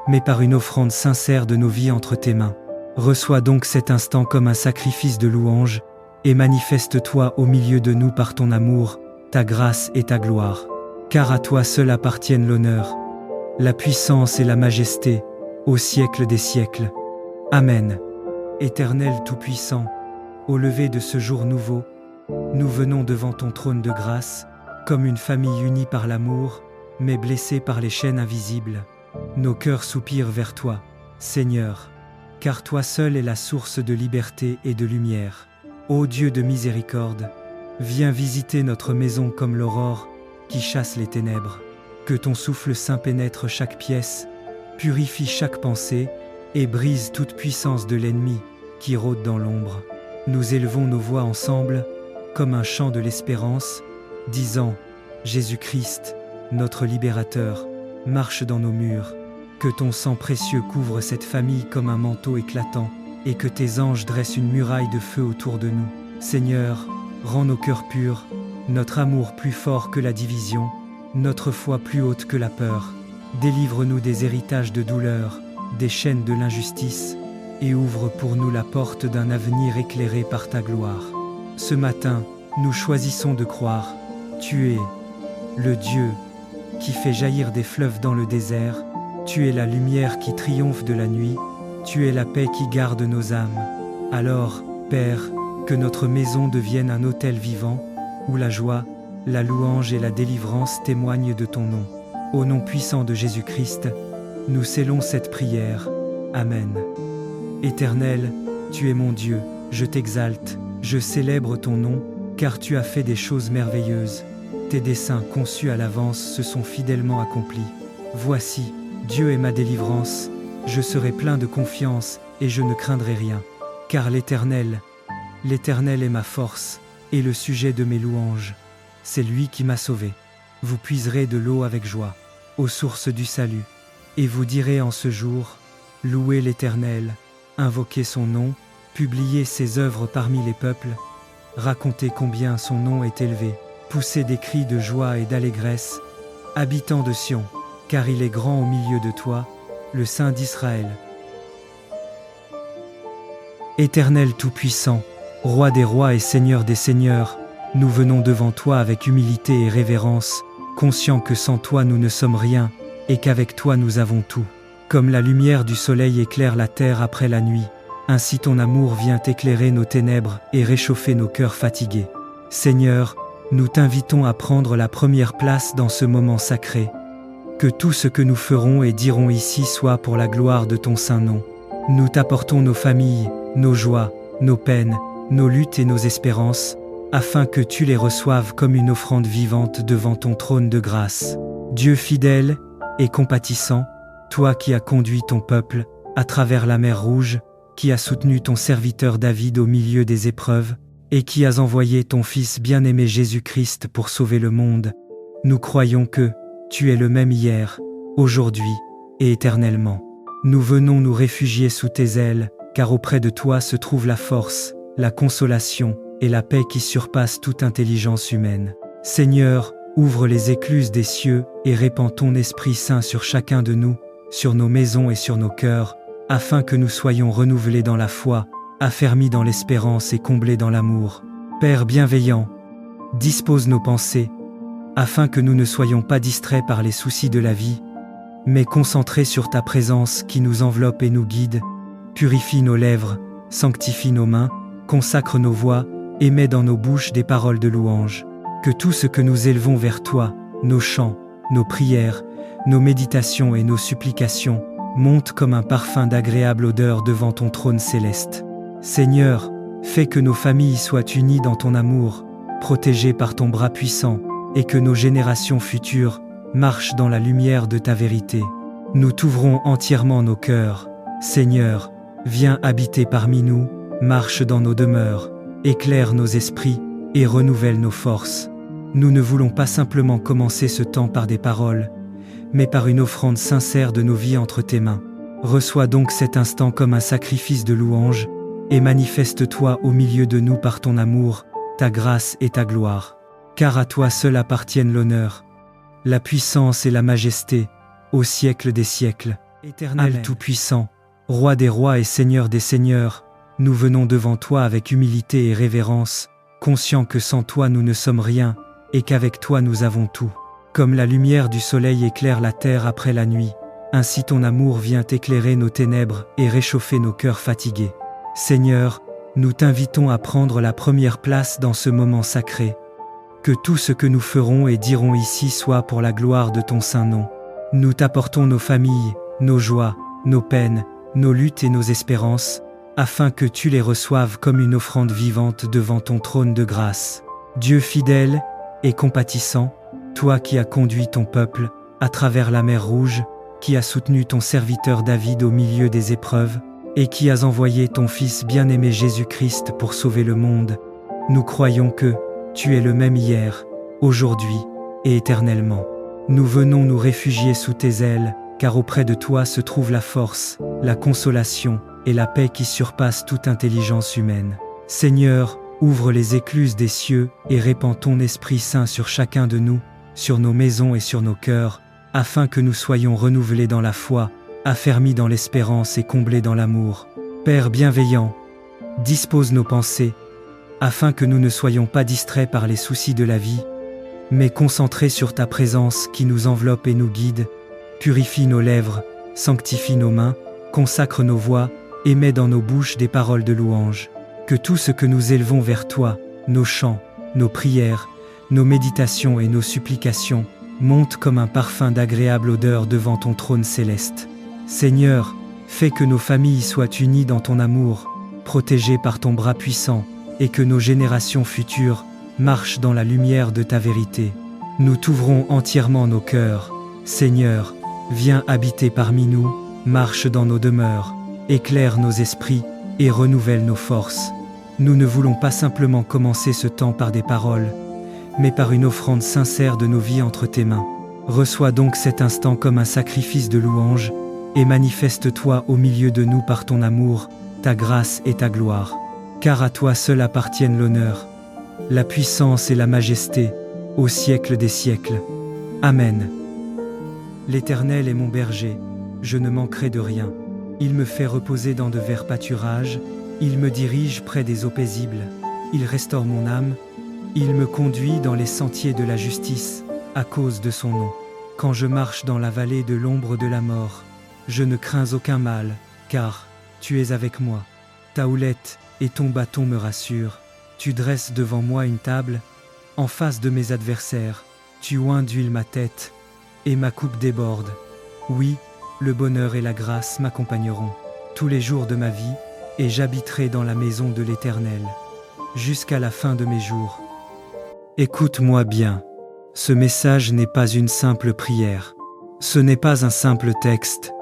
mais par une offrande sincère de nos vies entre tes mains. Reçois donc cet instant comme un sacrifice de louange, et manifeste-toi au milieu de nous par ton amour, ta grâce et ta gloire. Car à toi seul appartiennent l'honneur, la puissance et la majesté, au siècle des siècles. Amen. Éternel Tout-Puissant, au lever de ce jour nouveau, nous venons devant ton trône de grâce, comme une famille unie par l'amour, mais blessée par les chaînes invisibles. Nos cœurs soupirent vers toi, Seigneur, car toi seul es la source de liberté et de lumière. Ô Dieu de miséricorde, viens visiter notre maison comme l'aurore qui chasse les ténèbres. Que ton souffle saint pénètre chaque pièce, purifie chaque pensée et brise toute puissance de l'ennemi qui rôde dans l'ombre. Nous élevons nos voix ensemble comme un chant de l'espérance, disant « Jésus-Christ, notre libérateur, marche dans nos murs. Que ton sang précieux couvre cette famille comme un manteau éclatant et que tes anges dressent une muraille de feu autour de nous. Seigneur, rends nos cœurs purs, notre amour plus fort que la division, notre foi plus haute que la peur. Délivre-nous des héritages de douleur, des chaînes de l'injustice, et ouvre pour nous la porte d'un avenir éclairé par ta gloire. Ce matin, nous choisissons de croire, tu es le Dieu qui fait jaillir des fleuves dans le désert, tu es la lumière qui triomphe de la nuit, Tu es la paix qui garde nos âmes. Alors, Père, que notre maison devienne un autel vivant, où la joie, la louange et la délivrance témoignent de ton nom. Au nom puissant de Jésus-Christ, nous scellons cette prière. Amen. Éternel, tu es mon Dieu, je t'exalte, je célèbre ton nom, car tu as fait des choses merveilleuses. Tes desseins conçus à l'avance se sont fidèlement accomplis. Voici, Dieu est ma délivrance, je serai plein de confiance et je ne craindrai rien. Car l'Éternel est ma force et le sujet de mes louanges. C'est lui qui m'a sauvé. Vous puiserez de l'eau avec joie, aux sources du salut. Et vous direz en ce jour, louez l'Éternel, invoquez son nom, publiez ses œuvres parmi les peuples, racontez combien son nom est élevé, poussez des cris de joie et d'allégresse, habitants de Sion, car il est grand au milieu de toi, le Saint d'Israël. Éternel Tout-Puissant, Roi des rois et Seigneur des seigneurs, nous venons devant toi avec humilité et révérence, conscients que sans toi nous ne sommes rien, et qu'avec toi nous avons tout. Comme la lumière du soleil éclaire la terre après la nuit, ainsi ton amour vient éclairer nos ténèbres et réchauffer nos cœurs fatigués. Seigneur, nous t'invitons à prendre la première place dans ce moment sacré. Que tout ce que nous ferons et dirons ici soit pour la gloire de ton saint nom. Nous t'apportons nos familles, nos joies, nos peines, nos luttes et nos espérances, afin que tu les reçoives comme une offrande vivante devant ton trône de grâce. Dieu fidèle et compatissant, toi qui as conduit ton peuple à travers la mer Rouge, qui as soutenu ton serviteur David au milieu des épreuves, et qui as envoyé ton Fils bien-aimé Jésus-Christ pour sauver le monde, nous croyons que tu es le même hier, aujourd'hui et éternellement. Nous venons nous réfugier sous tes ailes, car auprès de toi se trouve la force, la consolation et la paix qui surpassent toute intelligence humaine. Seigneur, ouvre les écluses des cieux et répands ton Esprit Saint sur chacun de nous, sur nos maisons et sur nos cœurs, afin que nous soyons renouvelés dans la foi, affermis dans l'espérance et comblés dans l'amour. Père bienveillant, dispose nos pensées, afin que nous ne soyons pas distraits par les soucis de la vie, mais concentrés sur ta présence qui nous enveloppe et nous guide. Purifie nos lèvres, sanctifie nos mains, consacre nos voix, et mets dans nos bouches des paroles de louange. Que tout ce que nous élevons vers toi, nos chants, nos prières, nos méditations et nos supplications, monte comme un parfum d'agréable odeur devant ton trône céleste. Seigneur, fais que nos familles soient unies dans ton amour, protégées par ton bras puissant, et que nos générations futures marchent dans la lumière de ta vérité. Nous t'ouvrons entièrement nos cœurs. Seigneur, viens habiter parmi nous, marche dans nos demeures, éclaire nos esprits et renouvelle nos forces. Nous ne voulons pas simplement commencer ce temps par des paroles, mais par une offrande sincère de nos vies entre tes mains. Reçois donc cet instant comme un sacrifice de louange, et manifeste-toi au milieu de nous par ton amour, ta grâce et ta gloire. Car à toi seul appartiennent l'honneur, la puissance et la majesté, au siècle des siècles. Éternel Tout-Puissant, Roi des rois et Seigneur des seigneurs, nous venons devant toi avec humilité et révérence, conscients que sans toi nous ne sommes rien, et qu'avec toi nous avons tout. Comme la lumière du soleil éclaire la terre après la nuit, ainsi ton amour vient éclairer nos ténèbres et réchauffer nos cœurs fatigués. Seigneur, nous t'invitons à prendre la première place dans ce moment sacré. Que tout ce que nous ferons et dirons ici soit pour la gloire de ton saint nom. Nous t'apportons nos familles, nos joies, nos peines, nos luttes et nos espérances, afin que tu les reçoives comme une offrande vivante devant ton trône de grâce. Dieu fidèle et compatissant, toi qui as conduit ton peuple à travers la mer Rouge, qui as soutenu ton serviteur David au milieu des épreuves, et qui as envoyé ton Fils bien-aimé Jésus-Christ pour sauver le monde, nous croyons que tu es le même hier, aujourd'hui et éternellement. Nous venons nous réfugier sous tes ailes, car auprès de toi se trouve la force, la consolation et la paix qui surpassent toute intelligence humaine. Seigneur, ouvre les écluses des cieux et répands ton Esprit Saint sur chacun de nous, sur nos maisons et sur nos cœurs, afin que nous soyons renouvelés dans la foi, affermis dans l'espérance et comblés dans l'amour. Père bienveillant, dispose nos pensées, afin que nous ne soyons pas distraits par les soucis de la vie, mais concentrés sur ta présence qui nous enveloppe et nous guide. Purifie nos lèvres, sanctifie nos mains, consacre nos voix et mets dans nos bouches des paroles de louange. Que tout ce que nous élevons vers toi, nos chants, nos prières, nos méditations et nos supplications, monte comme un parfum d'agréable odeur devant ton trône céleste. Seigneur, fais que nos familles soient unies dans ton amour, protégées par ton bras puissant, et que nos générations futures marchent dans la lumière de ta vérité. Nous t'ouvrons entièrement nos cœurs. Seigneur, viens habiter parmi nous, marche dans nos demeures, éclaire nos esprits et renouvelle nos forces. Nous ne voulons pas simplement commencer ce temps par des paroles, mais par une offrande sincère de nos vies entre tes mains. Reçois donc cet instant comme un sacrifice de louange, et manifeste-toi au milieu de nous par ton amour, ta grâce et ta gloire. Car à toi seul appartiennent l'honneur, la puissance et la majesté, au siècle des siècles. Amen. L'Éternel est mon berger, je ne manquerai de rien. Il me fait reposer dans de verts pâturages, il me dirige près des eaux paisibles, il restaure mon âme, il me conduit dans les sentiers de la justice, à cause de son nom. Quand je marche dans la vallée de l'ombre de la mort, je ne crains aucun mal, car tu es avec moi. Ta houlette et ton bâton me rassurent. Tu dresses devant moi une table, en face de mes adversaires. Tu oins d'huile ma tête, et ma coupe déborde. Oui, le bonheur et la grâce m'accompagneront tous les jours de ma vie, et j'habiterai dans la maison de l'Éternel, jusqu'à la fin de mes jours. Écoute-moi bien, ce message n'est pas une simple prière, ce n'est pas un simple texte,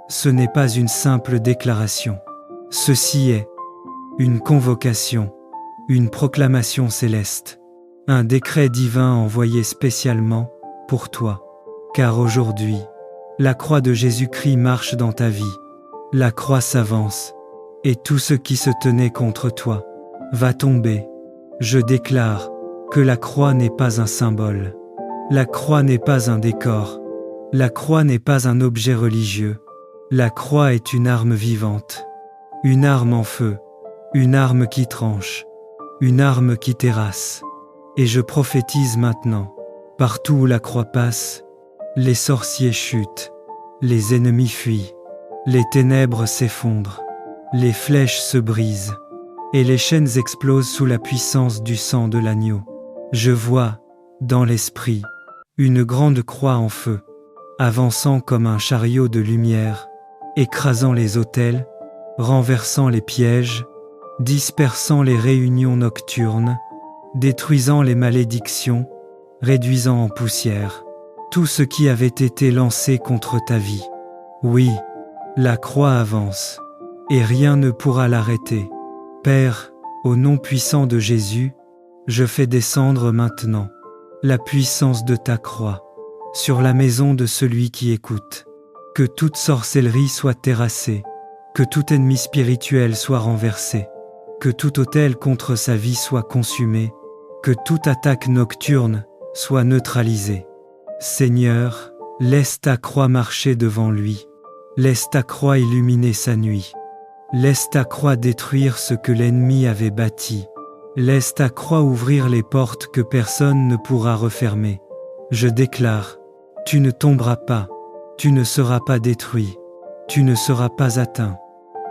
ce n'est pas une simple déclaration. Ceci est une convocation, une proclamation céleste, un décret divin envoyé spécialement pour toi. Car aujourd'hui, la croix de Jésus-Christ marche dans ta vie, la croix s'avance, et tout ce qui se tenait contre toi va tomber. Je déclare que la croix n'est pas un symbole, la croix n'est pas un décor, la croix n'est pas un objet religieux, la croix est une arme vivante, une arme en feu, une arme qui tranche, une arme qui terrasse. Et je prophétise maintenant, partout où la croix passe, les sorciers chutent, les ennemis fuient, les ténèbres s'effondrent, les flèches se brisent, et les chaînes explosent sous la puissance du sang de l'agneau. Je vois, dans l'esprit, une grande croix en feu, avançant comme un chariot de lumière, écrasant les autels, renversant les pièges, dispersant les réunions nocturnes, détruisant les malédictions, réduisant en poussière tout ce qui avait été lancé contre ta vie. Oui, la croix avance, et rien ne pourra l'arrêter. Père, au nom puissant de Jésus, je fais descendre maintenant la puissance de ta croix sur la maison de celui qui écoute. Que toute sorcellerie soit terrassée, que tout ennemi spirituel soit renversé, que tout autel contre sa vie soit consumé, que toute attaque nocturne soit neutralisée. Seigneur, laisse ta croix marcher devant lui, laisse ta croix illuminer sa nuit, laisse ta croix détruire ce que l'ennemi avait bâti, laisse ta croix ouvrir les portes que personne ne pourra refermer. Je déclare, tu ne tomberas pas, tu ne seras pas détruit, tu ne seras pas atteint,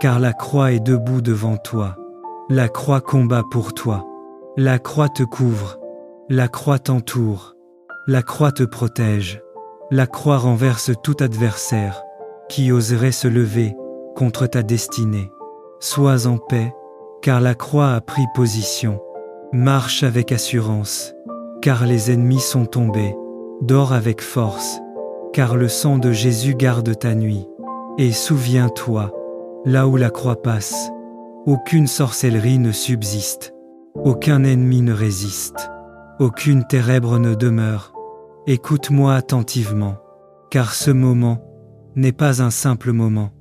car la croix est debout devant toi, la croix combat pour toi, la croix te couvre, la croix t'entoure, la croix te protège, la croix renverse tout adversaire qui oserait se lever contre ta destinée. Sois en paix, car la croix a pris position. Marche avec assurance, car les ennemis sont tombés. Dors avec force, car le sang de Jésus garde ta nuit. Et souviens-toi, là où la croix passe, aucune sorcellerie ne subsiste, aucun ennemi ne résiste, aucune ténèbre ne demeure. Écoute-moi attentivement, car ce moment n'est pas un simple moment.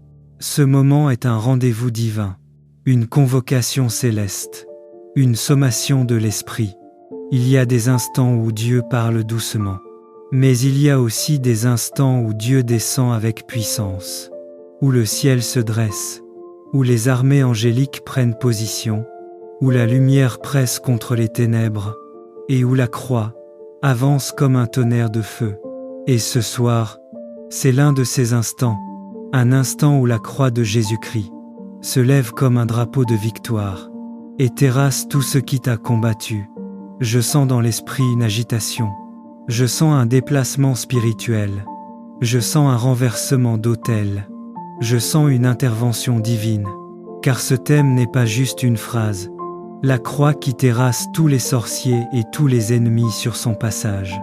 Ce moment est un rendez-vous divin, une convocation céleste, une sommation de l'esprit. Il y a des instants où Dieu parle doucement, mais il y a aussi des instants où Dieu descend avec puissance, où le ciel se dresse, où les armées angéliques prennent position, où la lumière presse contre les ténèbres, et où la croix avance comme un tonnerre de feu. Et ce soir, c'est l'un de ces instants, Un instant où la croix de Jésus-Christ se lève comme un drapeau de victoire et terrasse tout ce qui t'a combattu. Je sens dans l'esprit une agitation. Je sens un déplacement spirituel. Je sens un renversement d'autel. Je sens une intervention divine. Car ce thème n'est pas juste une phrase. La croix qui terrasse tous les sorciers et tous les ennemis sur son passage.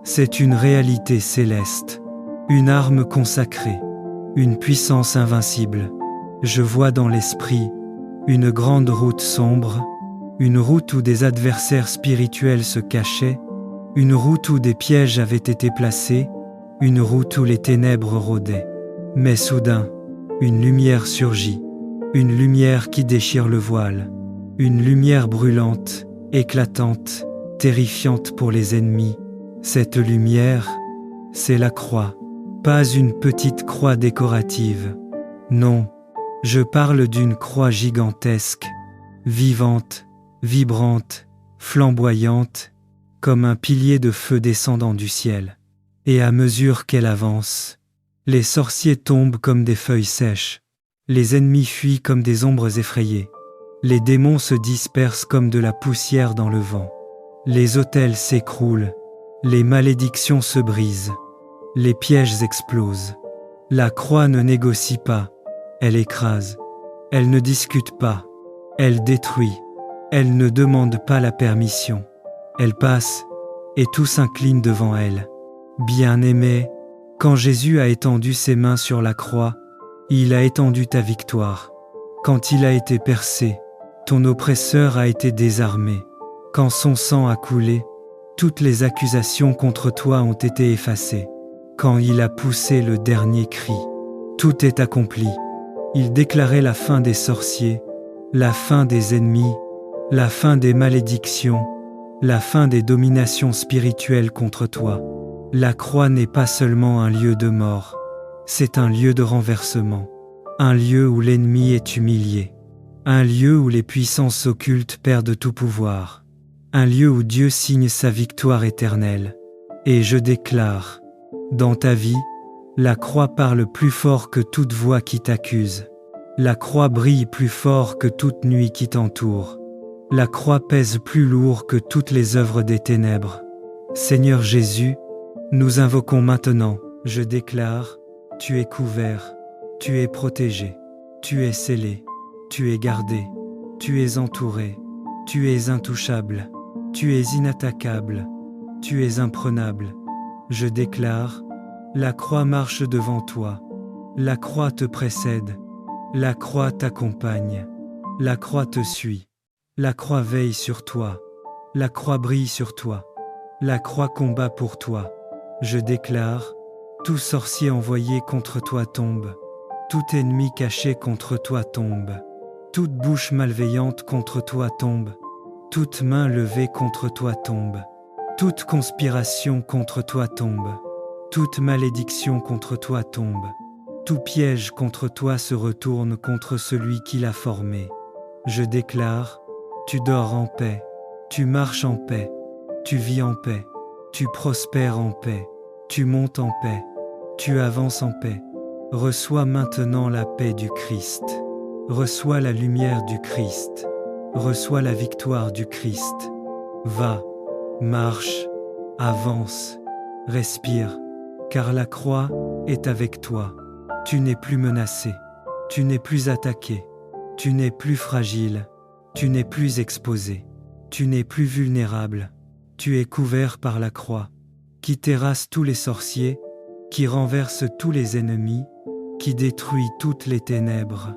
C'est une réalité céleste. Une arme consacrée. Une puissance invincible. Je vois dans l'esprit une grande route sombre, une route où des adversaires spirituels se cachaient, une route où des pièges avaient été placés, une route où les ténèbres rôdaient. Mais soudain, une lumière surgit, une lumière qui déchire le voile, une lumière brûlante, éclatante, terrifiante pour les ennemis. Cette lumière, c'est la croix, pas une petite croix décorative. Non, je parle d'une croix gigantesque, vivante, vibrante, flamboyante, comme un pilier de feu descendant du ciel. Et à mesure qu'elle avance, les sorciers tombent comme des feuilles sèches, les ennemis fuient comme des ombres effrayées, les démons se dispersent comme de la poussière dans le vent, les autels s'écroulent, les malédictions se brisent, les pièges explosent. La croix ne négocie pas, elle écrase, elle ne discute pas, elle détruit, elle ne demande pas la permission, elle passe, et tout s'incline devant elle. Bien-aimé, quand Jésus a étendu ses mains sur la croix, il a étendu ta victoire. Quand il a été percé, ton oppresseur a été désarmé. Quand son sang a coulé, toutes les accusations contre toi ont été effacées. Quand il a poussé le dernier cri, tout est accompli. Il déclarait la fin des sorciers, la fin des ennemis, la fin des malédictions, la fin des dominations spirituelles contre toi. La croix n'est pas seulement un lieu de mort, c'est un lieu de renversement, un lieu où l'ennemi est humilié, un lieu où les puissances occultes perdent tout pouvoir, un lieu où Dieu signe sa victoire éternelle. Et je déclare, dans ta vie, la croix parle plus fort que toute voix qui t'accuse. La croix brille plus fort que toute nuit qui t'entoure. La croix pèse plus lourd que toutes les œuvres des ténèbres. Seigneur Jésus, nous invoquons maintenant, je déclare, tu es couvert, tu es protégé, tu es scellé, tu es gardé, tu es entouré, tu es intouchable, tu es inattaquable, tu es imprenable. Je déclare, la croix marche devant toi, la croix te précède, la croix t'accompagne, la croix te suit, la croix veille sur toi, la croix brille sur toi, la croix combat pour toi. Je déclare, tout sorcier envoyé contre toi tombe, tout ennemi caché contre toi tombe, toute bouche malveillante contre toi tombe, toute main levée contre toi tombe, toute conspiration contre toi tombe, toute malédiction contre toi tombe, tout piège contre toi se retourne contre celui qui l'a formé. Je déclare, tu dors en paix, tu marches en paix, tu vis en paix, tu prospères en paix, tu montes en paix, tu avances en paix. Reçois maintenant la paix du Christ. Reçois la lumière du Christ. Reçois la victoire du Christ. Va, marche, avance, respire, car la croix est avec toi. Tu n'es plus menacé, tu n'es plus attaqué, tu n'es plus fragile, tu n'es plus exposé, tu n'es plus vulnérable. Tu es couvert par la croix, qui terrasse tous les sorciers, qui renverse tous les ennemis, qui détruit toutes les ténèbres,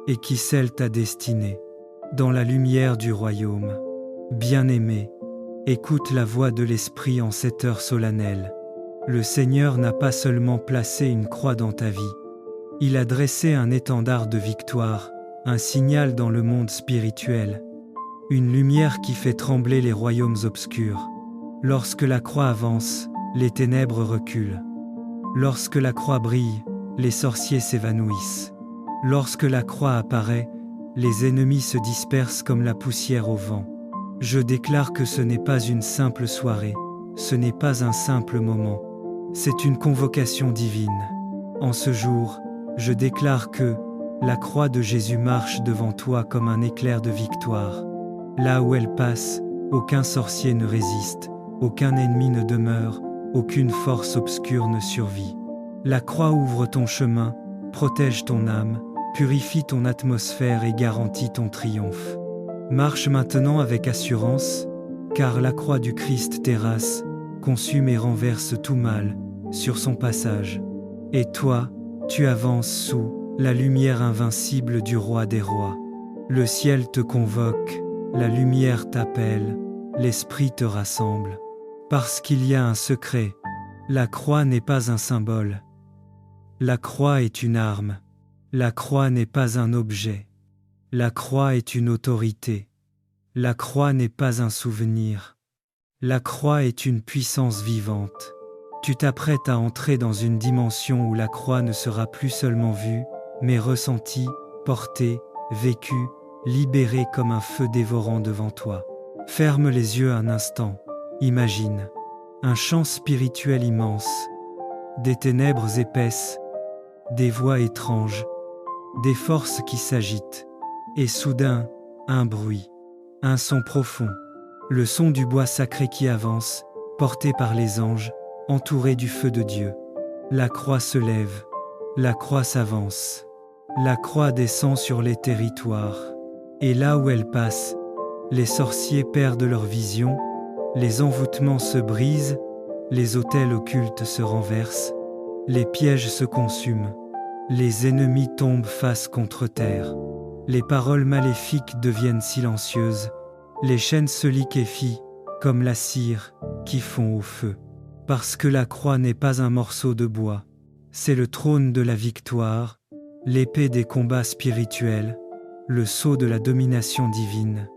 et qui scelle ta destinée, dans la lumière du royaume. Bien-aimé, écoute la voix de l'Esprit en cette heure solennelle. Le Seigneur n'a pas seulement placé une croix dans ta vie, il a dressé un étendard de victoire, un signal dans le monde spirituel, une lumière qui fait trembler les royaumes obscurs. Lorsque la croix avance, les ténèbres reculent. Lorsque la croix brille, les sorciers s'évanouissent. Lorsque la croix apparaît, les ennemis se dispersent comme la poussière au vent. Je déclare que ce n'est pas une simple soirée, ce n'est pas un simple moment, c'est une convocation divine. En ce jour, Je déclare que la croix de Jésus marche devant toi comme un éclair de victoire. Là où elle passe, aucun sorcier ne résiste, aucun ennemi ne demeure, aucune force obscure ne survit. La croix ouvre ton chemin, protège ton âme, purifie ton atmosphère et garantit ton triomphe. Marche maintenant avec assurance, car la croix du Christ terrasse, consume et renverse tout mal sur son passage. Et toi, tu avances sous la lumière invincible du roi des rois. Le ciel te convoque, la lumière t'appelle, l'esprit te rassemble. Parce qu'il y a un secret, la croix n'est pas un symbole. La croix est une arme. La croix n'est pas un objet. La croix est une autorité. La croix n'est pas un souvenir. La croix est une puissance vivante. Tu t'apprêtes à entrer dans une dimension où la croix ne sera plus seulement vue, mais ressentie, portée, vécue, libérée comme un feu dévorant devant toi. Ferme les yeux un instant. Imagine un champ spirituel immense, des ténèbres épaisses, des voix étranges, des forces qui s'agitent, et soudain, un bruit, un son profond, le son du bois sacré qui avance, porté par les anges, entouré du feu de Dieu. La croix se lève, la croix s'avance, la croix descend sur les territoires, et là où elle passe, les sorciers perdent leur vision, les envoûtements se brisent, les autels occultes se renversent, les pièges se consument, les ennemis tombent face contre terre, les paroles maléfiques deviennent silencieuses, les chaînes se liquéfient, comme la cire, qui fond au feu. Parce que la croix n'est pas un morceau de bois, c'est le trône de la victoire, l'épée des combats spirituels, le sceau de la domination divine,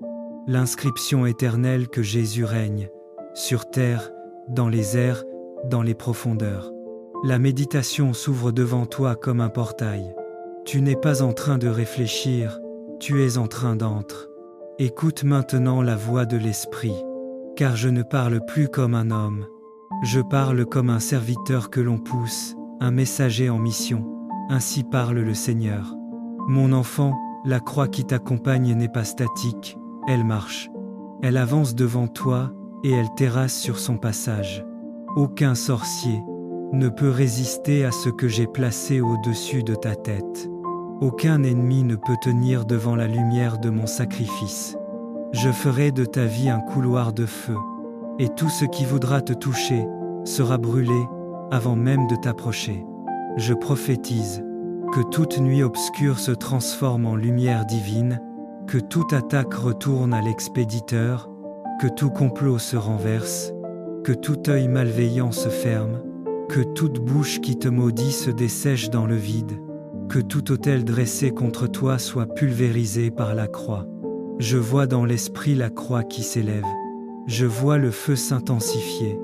l'inscription éternelle que Jésus règne, sur terre, dans les airs, dans les profondeurs. La méditation s'ouvre devant toi comme un portail. Tu n'es pas en train de réfléchir, tu es en train d'entrer. Écoute maintenant la voix de l'Esprit, car je ne parle plus comme un homme. Je parle comme un serviteur que l'on pousse, un messager en mission. Ainsi parle le Seigneur. Mon enfant, la croix qui t'accompagne n'est pas statique, elle marche. Elle avance devant toi et elle terrasse sur son passage. Aucun sorcier ne peut résister à ce que j'ai placé au-dessus de ta tête. Aucun ennemi ne peut tenir devant la lumière de mon sacrifice. Je ferai de ta vie un couloir de feu, et tout ce qui voudra te toucher sera brûlé avant même de t'approcher. Je prophétise que toute nuit obscure se transforme en lumière divine, que toute attaque retourne à l'expéditeur, que tout complot se renverse, que tout œil malveillant se ferme, que toute bouche qui te maudit se dessèche dans le vide, que tout autel dressé contre toi soit pulvérisé par la croix. Je vois dans l'esprit la croix qui s'élève. Je vois le feu s'intensifier.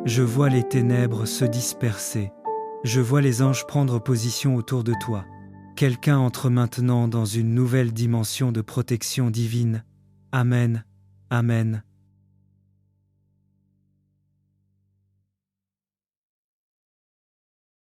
Je vois les ténèbres se disperser. Je vois les anges prendre position autour de toi. Quelqu'un entre maintenant dans une nouvelle dimension de protection divine. Amen. Amen.